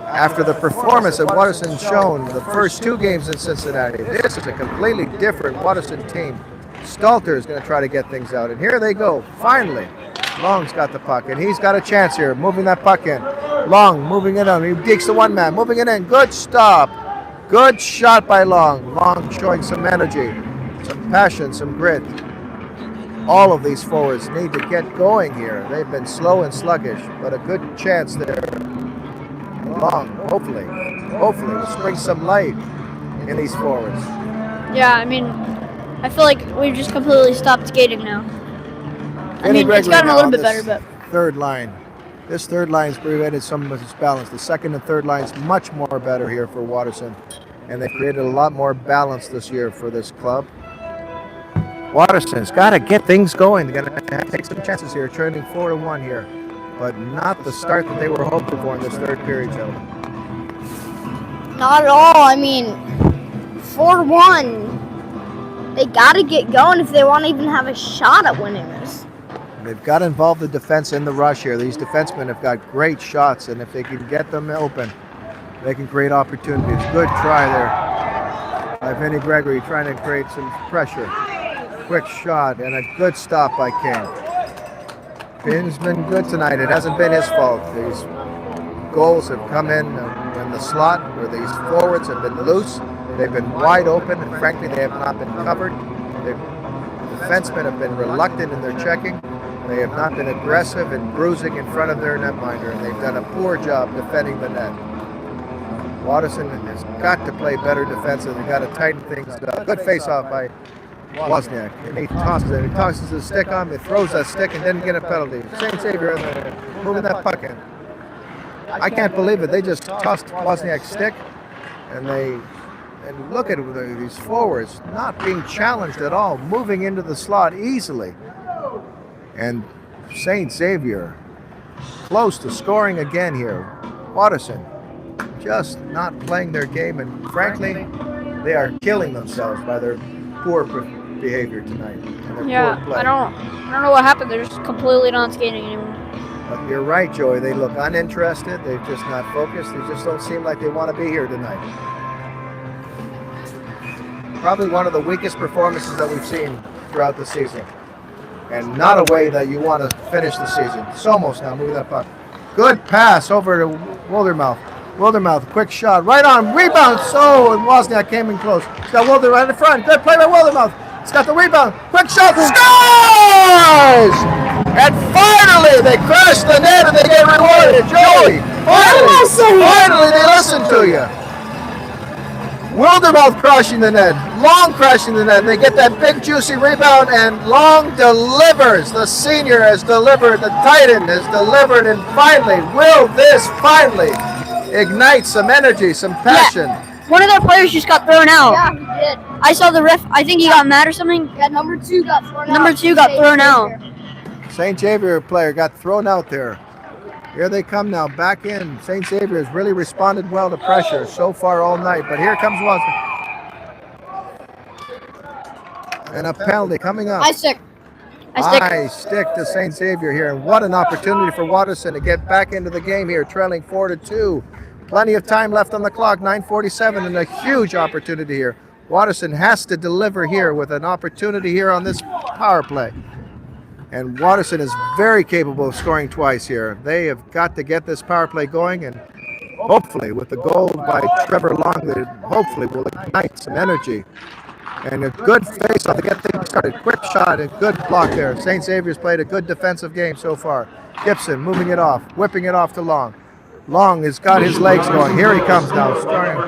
After the performance that Watterson's shown the first two games in Cincinnati, this is a completely different Watterson team. Stalter is going to try to get things out. And here they go. Finally, Long's got the puck, and he's got a chance here, moving that puck in. Long moving it on. He digs the one man, moving it in. Good stop. Good shot by Long. Long showing some energy, some passion, some grit. All of these forwards need to get going here. They've been slow and sluggish, but a good chance there. Long, hopefully will spring some light in these forwards. Yeah, I mean, I feel like we've just completely stopped skating now. I mean, it's gotten a little bit better, but third line. This third line's created some of its balance. The second and third line's much more better here for Watterson. And they've created a lot more balance this year for this club. Watterson's got to get things going. They're going to have to take some chances here, trailing 4-1 here. But not the start that they were hoping for in this third period, Joe. Not at all. I mean, 4-1. They got to get going if they want to even have a shot at winning this. They've got to involve the defense in the rush here. These defensemen have got great shots, and if they can get them open, they can create opportunities. Good try there by Vinny Gregory, trying to create some pressure. Quick shot and a good stop by King. Finn's been good tonight. It hasn't been his fault. These goals have come in the slot where these forwards have been loose. They've been wide open, and frankly, they have not been covered. The defensemen have been reluctant in their checking. They have not been aggressive in bruising in front of their netminder, and they've done a poor job defending the net. Watterson has got to play better defensive. They've got to tighten things up. Good face-off by Wozniak. And he tosses it. He tosses the stick on. He throws that stick and didn't get a penalty. St. Xavier moving that puck in. I can't believe it. They just tossed Wozniak's stick, and look at these forwards not being challenged at all, moving into the slot easily. And St. Xavier close to scoring again here. Watterson just not playing their game, and frankly, they are killing themselves by their poor behavior tonight. And their poor play. I don't know what happened. They're just completely not skating anymore. But you're right, Joey. They look uninterested. They're just not focused. They just don't seem like they want to be here tonight. Probably one of the weakest performances that we've seen throughout the season. And not a way that you want to finish the season. Somos now moving that puck. Good pass over to Wildermouth. Wildermouth, quick shot, right on, rebound. So, and Wozniak came in close. He's got Wilder right in front. Good play by Wildermouth. He's got the rebound. Quick shot, scores! And finally, they crash the net and they get rewarded. Joey, finally they listen to you. Wildermouth crushing the net, Long crashing the net. They get that big juicy rebound, and Long delivers. The senior has delivered, the Titan has delivered, and finally, will this finally ignite some energy, some passion? Yeah. One of their players just got thrown out. Yeah, he did. I saw the ref. I think he got mad or something. Yeah, number 2 got thrown out. Number 2 got thrown out. St. Xavier player got thrown out there. Here they come now, back in. St. Xavier has really responded well to pressure so far all night, but here comes Watson. And a penalty coming up. I stick To St. Xavier here, and what an opportunity for Watterson to get back into the game here, trailing 4-2. Plenty of time left on the clock, 9:47, and a huge opportunity here. Watterson has to deliver here with an opportunity here on this power play. And Watterson is very capable of scoring twice here. They have got to get this power play going, and hopefully with the goal by Trevor Long, they hopefully will ignite some energy. And a good face-off to get things started. Quick shot and good block there. St. Xavier's played a good defensive game so far. Gibson moving it off, whipping it off to Long. Long has got his legs going. Here he comes now, starting.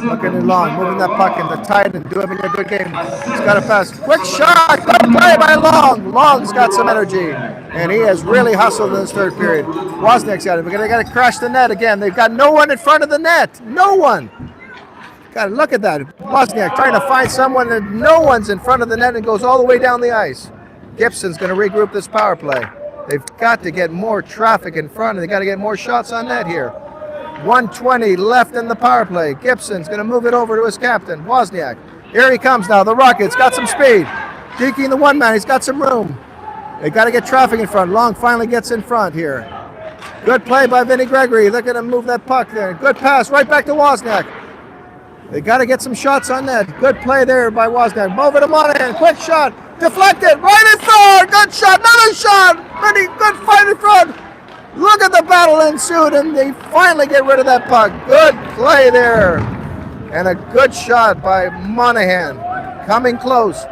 Looking at Long, moving that puck into tight and doing a good game. He's got a pass. Quick shot, good play by Long. Long's got some energy, and he has really hustled in this third period. Wozniak's got it, but they got to crash the net again. They've got no one in front of the net. No one. Got to look at that. Wozniak trying to find someone, and no one's in front of the net and goes all the way down the ice. Gibson's going to regroup this power play. They've got to get more traffic in front, and they got to get more shots on net here. 1:20 left in the power play. Gibson's going to move it over to his captain, Wozniak. Here he comes now. The Rockets got some speed. Deaking the one man. He's got some room. They got to get traffic in front. Long finally gets in front here. Good play by Vinny Gregory. Look at him move that puck there. Good pass right back to Wozniak. They got to get some shots on net. Good play there by Wozniak. Move it to Monahan. Quick shot. Deflected. Right in front. Good shot. Another shot. Pretty good fight in front. Look at the battle ensued, and they finally get rid of that puck. Good play there. And a good shot by Monahan. Coming close.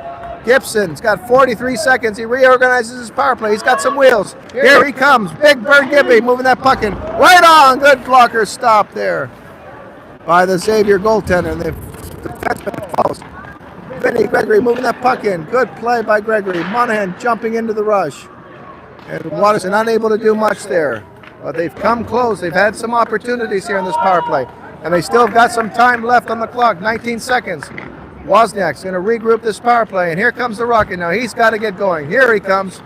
Gibson's got 43 seconds. He reorganizes his power play. He's got some wheels. Here he comes. Big Bird Gibby moving that puck in. Right on. Good blocker stop there by the Xavier goaltender, and the defenseman follows. Vinny Gregory moving that puck in. Good play by Gregory. Monahan jumping into the rush. And Watterson unable to do much there. But they've come close. They've had some opportunities here in this power play. And they still have got some time left on the clock, 19 seconds. Wozniak's going to regroup this power play. And here comes the Rocket now. He's got to get going. Here he comes.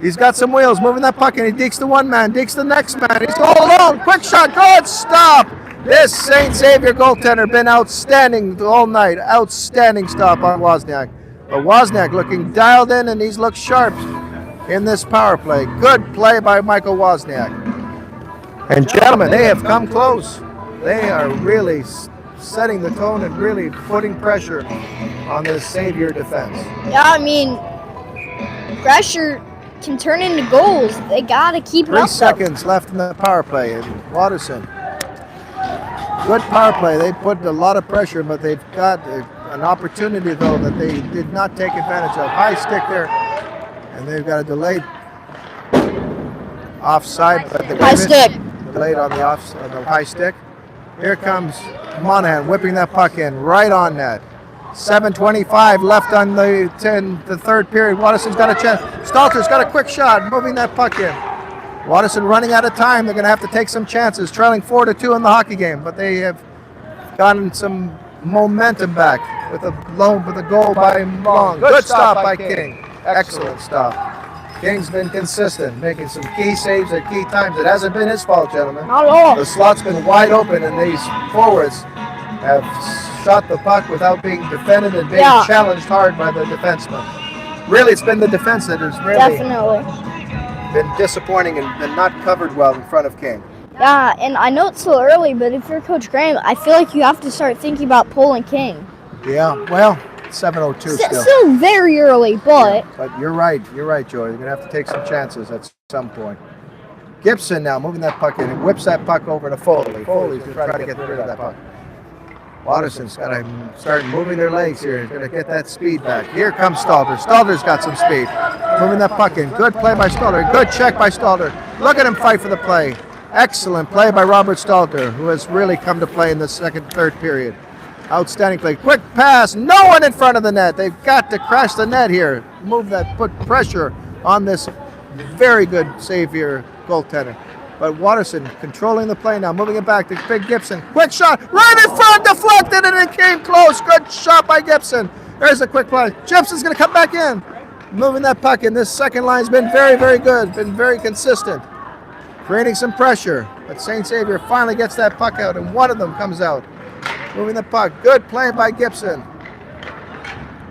He's got some wheels, moving that puck, and he dekes the one man, dekes the next man. He's all alone. Quick shot. Good stop. This St. Xavier goaltender been outstanding all night. Outstanding stop on Wozniak. But Wozniak looking dialed in, and he's looked sharp in this power play. Good play by Michael Wozniak. And gentlemen, they have come close. They are really setting the tone and really putting pressure on this Xavier defense. Yeah, I mean, pressure can turn into goals. They got to keep it up. 3 seconds left in the power play. And Watterson, good power play. They put a lot of pressure, but they've got an opportunity, though, that they did not take advantage of. High stick there, and they've got a delayed offside. But the High stick. Delayed on the high stick. Here comes Monahan whipping that puck in right on net. 7:25 left on the third period. Watterson's got a chance. Stalter's got a quick shot, moving that puck in. Watterson running out of time. They're going to have to take some chances, trailing 4-2 in the hockey game, but they have gotten some momentum back with a goal by Long. Good stop by King. Excellent stop. King's been consistent, making some key saves at key times. It hasn't been his fault, gentlemen. Not at all. The slot's been wide open, and these forwards have shot the puck without being defended and being challenged hard by the defenseman. Really, it's been the defense that has really been disappointing and not covered well in front of King. Yeah, and I know it's still early, but if you're Coach Graham, I feel like you have to start thinking about pulling King. Yeah, well, 7:02 still. Still very early, but... Yeah, but you're right, Joey. You're going to have to take some chances at some point. Gibson now moving that puck in and whips that puck over to Foley. Foley's going to try to get rid of that puck. Watterson's got to start moving their legs here. He's going to get that speed back. Here comes Stalter. Stalter's got some speed. Moving that puck in. Good play by Stalter. Good check by Stalter. Look at him fight for the play. Excellent play by Robert Stalter, who has really come to play in the third period. Outstanding play. Quick pass. No one in front of the net. They've got to crash the net here. Put pressure on this very good Xavier goaltender. But Watterson controlling the play now, moving it back to Big Gibson. Quick shot, right in front, deflected, and it came close. Good shot by Gibson. There's a quick play. Gibson's going to come back in. Moving that puck in. This second line's been very, very good, been very consistent. Creating some pressure. But St. Xavier finally gets that puck out, and one of them comes out. Moving the puck. Good play by Gibson.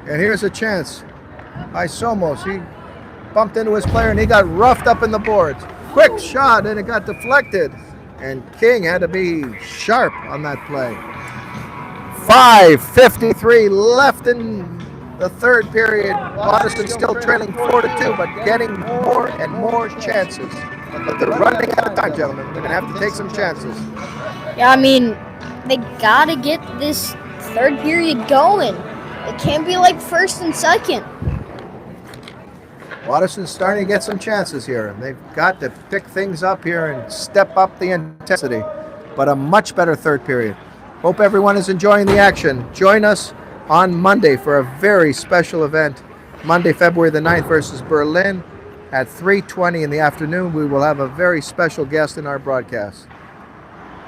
And here's a chance by Somos. He bumped into his player, and he got roughed up in the boards. Quick shot, and it got deflected. And King had to be sharp on that play. 5:53 left in the third period. Watterson still trailing 4-2, but getting more and more chances. But they're running out of time, gentlemen. They're going to have to take some chances. Yeah, I mean, they got to get this third period going. It can't be like first and second. Watterson's starting to get some chances here, and they've got to pick things up here and step up the intensity. But a much better third period. Hope everyone is enjoying the action. Join us on Monday for a very special event. Monday, February the 9th versus Berlin at 3:20 in the afternoon. We will have a very special guest in our broadcast.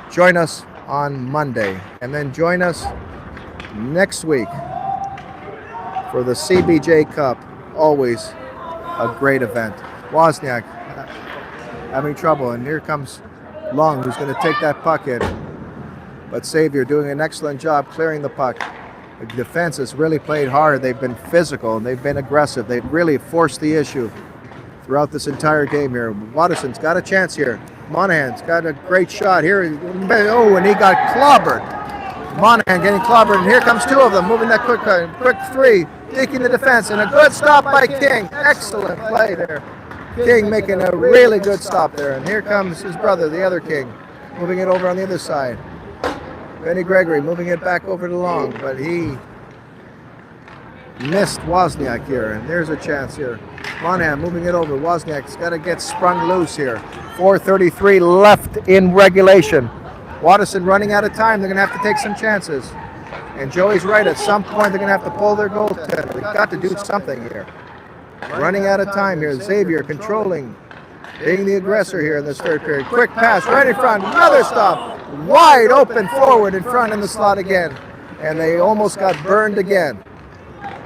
Join us on Monday, and then join us next week for the CBJ Cup. Always a great event. Wozniak having trouble, and here comes Long, who's going to take that puck in. But Xavier doing an excellent job clearing the puck. The defense has really played hard. They've been physical, and they've been aggressive. They've really forced the issue throughout this entire game here. Watterson's got a chance here. Monahan's got a great shot here. Oh, and he got clobbered. Monahan getting clobbered, and here comes two of them, moving that quick three, taking the defense, and a good stop by King. Excellent play there. King making a really good stop there, and here comes his brother, the other King, moving it over on the other side. Benny Gregory moving it back over to Long, but he missed Wozniak here, and there's a chance here. Monahan moving it over. Wozniak's got to get sprung loose here. 4:33 left in regulation. Watterson running out of time. They're going to have to take some chances. And Joey's right. At some point, they're going to have to pull their goaltender. They've got to do something here. Running out of time here. Xavier controlling being the aggressor here in this third period. Quick pass right in front, another stop. Wide open forward in front in the slot again. And they almost got burned again.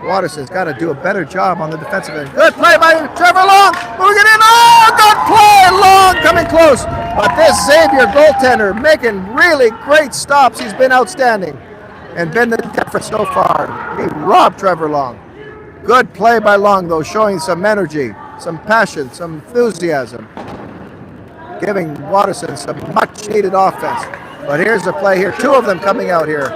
Watterson's got to do a better job on the defensive end. Good play by Trevor Long. Moving it in. Oh, good play. Long coming close. But this Xavier goaltender making really great stops. He's been outstanding and been the difference so far. He robbed Trevor Long. Good play by Long, though, showing some energy, some passion, some enthusiasm, giving Watterson some much-needed offense. But here's the play here. Two of them coming out here.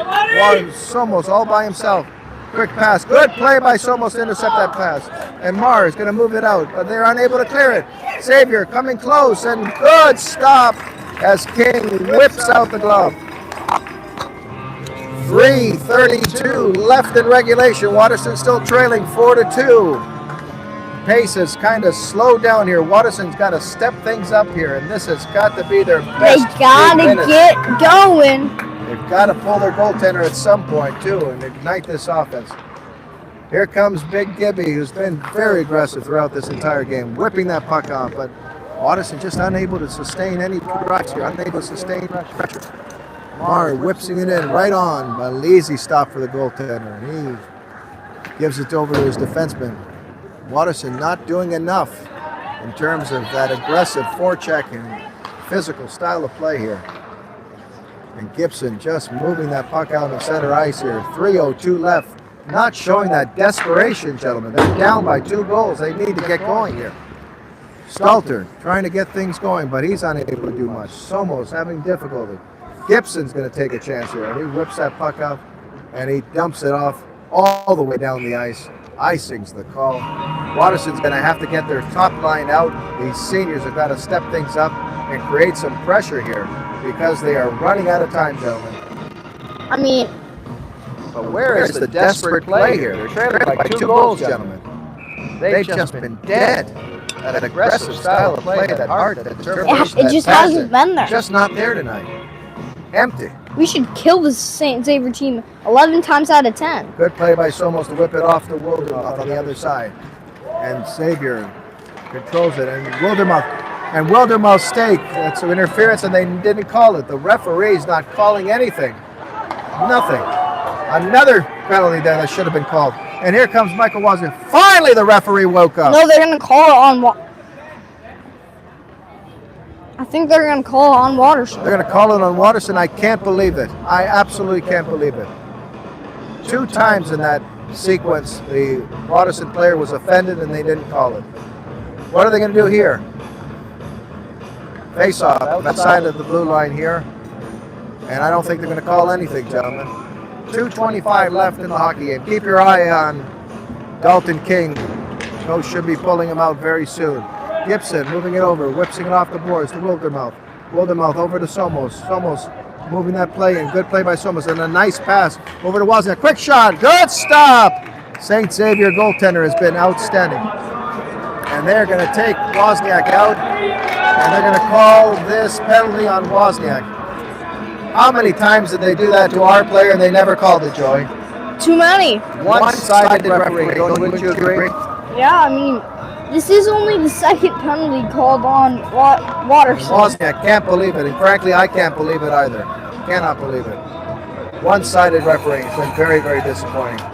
Somos all by himself. Quick pass. Good play by Somos to intercept that pass. And Marr is going to move it out, but they're unable to clear it. Xavier coming close, and good stop as King whips out the glove. 3:32 left in regulation. Watterson still trailing 4-2. Pace has kind of slowed down here. Watterson's got to step things up here, and this has got to be their best. They gotta get going. They've got to pull their goaltender at some point, too, and ignite this offense. Here comes Big Gibby, who's been very aggressive throughout this entire game, whipping that puck off, but Watterson just unable to sustain any drives here, unable to sustain pressure. Marr whipping it in right on, but an easy stop for the goaltender. He gives it over to his defenseman. Watterson not doing enough in terms of that aggressive forecheck and physical style of play here. And Gibson just moving that puck out in center ice here. 3:02 left. Not showing that desperation, gentlemen. They're down by 2 goals. They need to get going here. Stalter trying to get things going, but he's unable to do much. Somos having difficulty. Gibson's going to take a chance here. And he whips that puck up and he dumps it off all the way down the ice. Icing's the call. Watterson's going to have to get their top line out. These seniors have got to step things up and create some pressure here because they are running out of time, gentlemen. I mean, but where is the desperate play here? They're trailing by 2 goals, gentlemen. They've just been dead. That aggressive style of play, that heart, that determination, it just hasn't been there. Just not there tonight. Empty. We should kill this St. Xavier team 11 times out of 10. Good play by Somos to whip it off to Wildermouth on the other side. And Xavier controls it. And Wildermouth's stake. That's an interference and they didn't call it. The referee's not calling anything. Nothing. Another penalty there that should have been called. And here comes Michael Watson. Finally the referee woke up. No, they're going to call it on I think they're going to call it on Watterson. They're going to call it on Watterson. I can't believe it. I absolutely can't believe it. 2 times in that sequence, the Watterson player was offended and they didn't call it. What are they going to do here? Face off outside of the blue line here. And I don't think they're going to call anything, gentlemen. 2:25 left in the hockey game. Keep your eye on Dalton King. Coach should be pulling him out very soon. Gibson moving it over, whipping it off the boards to Wildermouth. Wildermouth over to Somos. Somos moving that play in. Good play by Somos. And a nice pass over to Wozniak. Quick shot. Good stop. St. Xavier goaltender has been outstanding. And they're going to take Wozniak out. And they're going to call this penalty on Wozniak. How many times did they do that to our player and they never called it, Joy? Too many. One-sided referee. Wouldn't you agree? Yeah, I mean, this is only the second penalty called on Watterson. Wozniak, can't believe it. And frankly, I can't believe it either. Cannot believe it. One-sided refereeing has been very, very disappointing.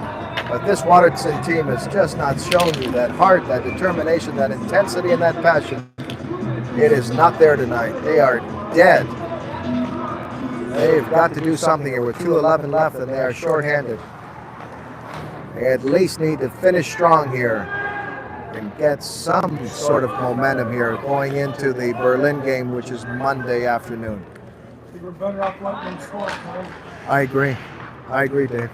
But this Watterson team has just not shown you that heart, that determination, that intensity, and that passion. It is not there tonight. They are dead. They've got to do something here with 2:11 left and they are shorthanded. They at least need to finish strong here and get some sort of momentum here going into the Berlin game, which is Monday afternoon. I think we're better off letting them score. I agree. I agree, Dave.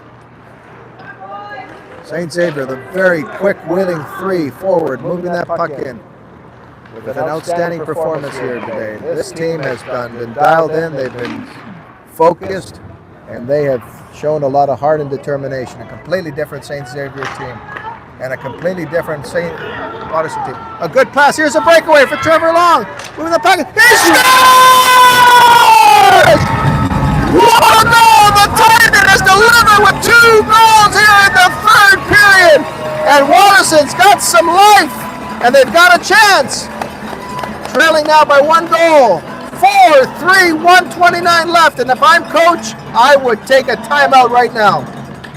St. Xavier, the very quick wheeling 3 forward, moving that puck in. With an outstanding performance here today. This team has been dialed in, they've been focused, and they have shown a lot of heart and determination. A completely different St. Xavier team and a completely different St. Watterson team. A good pass. Here's a breakaway for Trevor Long. Moving the puck. He scores! What a goal! The Titan has delivered with 2 goals here in the 3rd period. And Watterson's got some life, and they've got a chance. trailing now by 1 goal. 4-3, 1:29 left. And if I'm coach, I would take a timeout right now.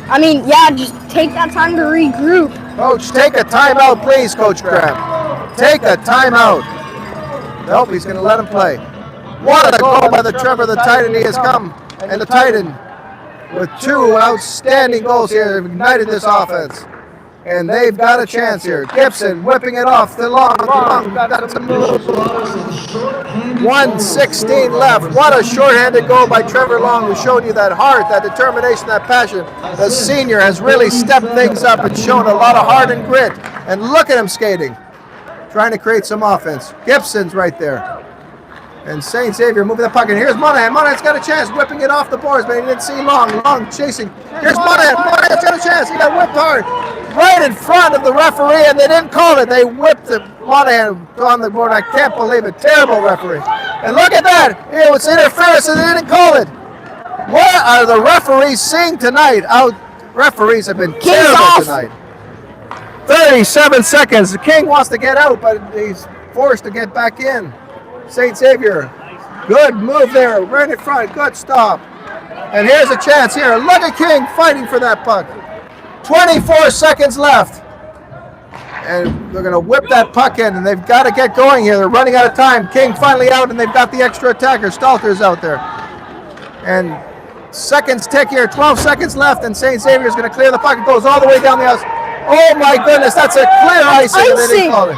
I mean, yeah, just take that time to regroup. Coach, take a timeout, please, Coach Graham. Take a timeout. Nope, he's going to let him play. What a goal by the Trevor, the Titan. He has come. And the Titan, with 2 outstanding goals here, have ignited this offense. And they've got a chance here. Gibson whipping it off. The long. Got some moves. 1:16 left. What a shorthanded goal by Trevor Long, who showed you that heart, that determination, that passion. The senior has really stepped things up and shown a lot of heart and grit. And look at him skating, trying to create some offense. Gibson's right there. And St. Xavier moving the puck. And here's Monahan. Monahan's got a chance, whipping it off the boards, but he didn't see Long. Long chasing. Here's Monahan. Monahan's got a chance. He got whipped hard right in front of the referee, and they didn't call it. They whipped the Monahan on the board. I can't believe it. Terrible referee. And look at that. It was interference, and they didn't call it. What are the referees seeing tonight? Referees have been terrible tonight. 37 seconds. The King wants to get out, but he's forced to get back in. St. Xavier, good move there, right in front, good stop. And here's a chance here. Look at King fighting for that puck. 24 seconds left. And they're going to whip that puck in, and they've got to get going here. They're running out of time. King finally out, and they've got the extra attacker. Stalter's out there. And seconds tick here, 12 seconds left, and St. Xavier's going to clear the puck. It goes all the way down the ice. Oh my goodness, that's a clear icing. They didn't call it.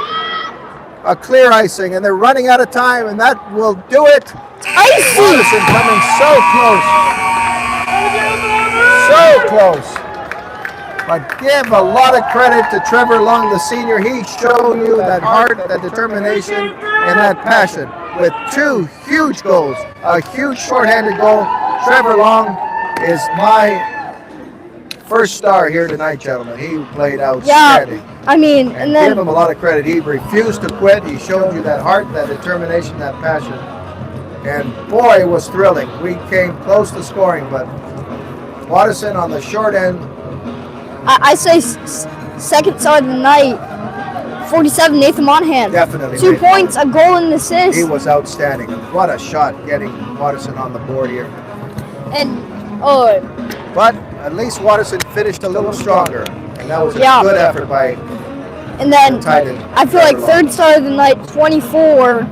A clear icing, and they're running out of time, and that will do it. Watterson coming so close. But give a lot of credit to Trevor Long, the senior. He's shown you that heart, that determination, and that passion with 2 huge goals. A huge shorthanded goal. Trevor Long is my first star here tonight, gentlemen. He played outstanding. Yeah, I mean, and then give him a lot of credit. He refused to quit. He showed you that heart, that determination, that passion. And boy, it was thrilling. We came close to scoring, but Watterson on the short end. I say second star of the night, 47, Nathan Monahan. Definitely. 2 points, a goal, and an assist. He was outstanding. What a shot getting Watterson on the board here. And but at least Watterson finished a little stronger, and that was a good effort by. And then Titan. I feel like third star of the night, 24,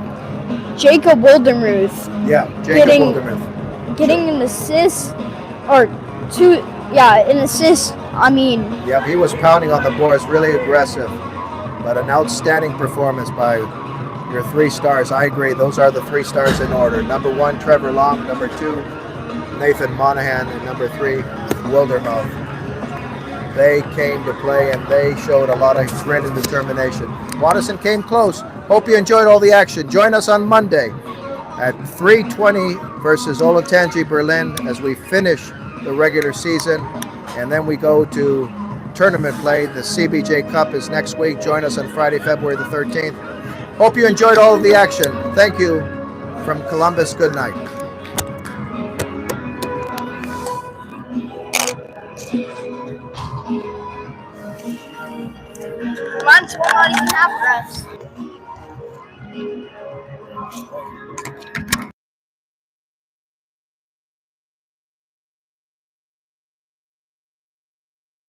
Jacob Wildermuth. Yeah, Jacob Wildermuth. Getting an assist, or 2. Yeah, an assist. I mean. Yeah, he was pounding on the boards, really aggressive, but an outstanding performance by your 3 stars. I agree. Those are the 3 stars in order. Number 1, Trevor Long. Number 2, Nathan Monahan, and number 3, Wildermuth. They came to play, and they showed a lot of grit and determination. Watterson came close. Hope you enjoyed all the action. Join us on Monday at 3:20 versus Olatanji Berlin as we finish the regular season, and then we go to tournament play. The CBJ Cup is next week. Join us on Friday, February the 13th. Hope you enjoyed all of the action. Thank you from Columbus. Good night. Mine's not even half refs.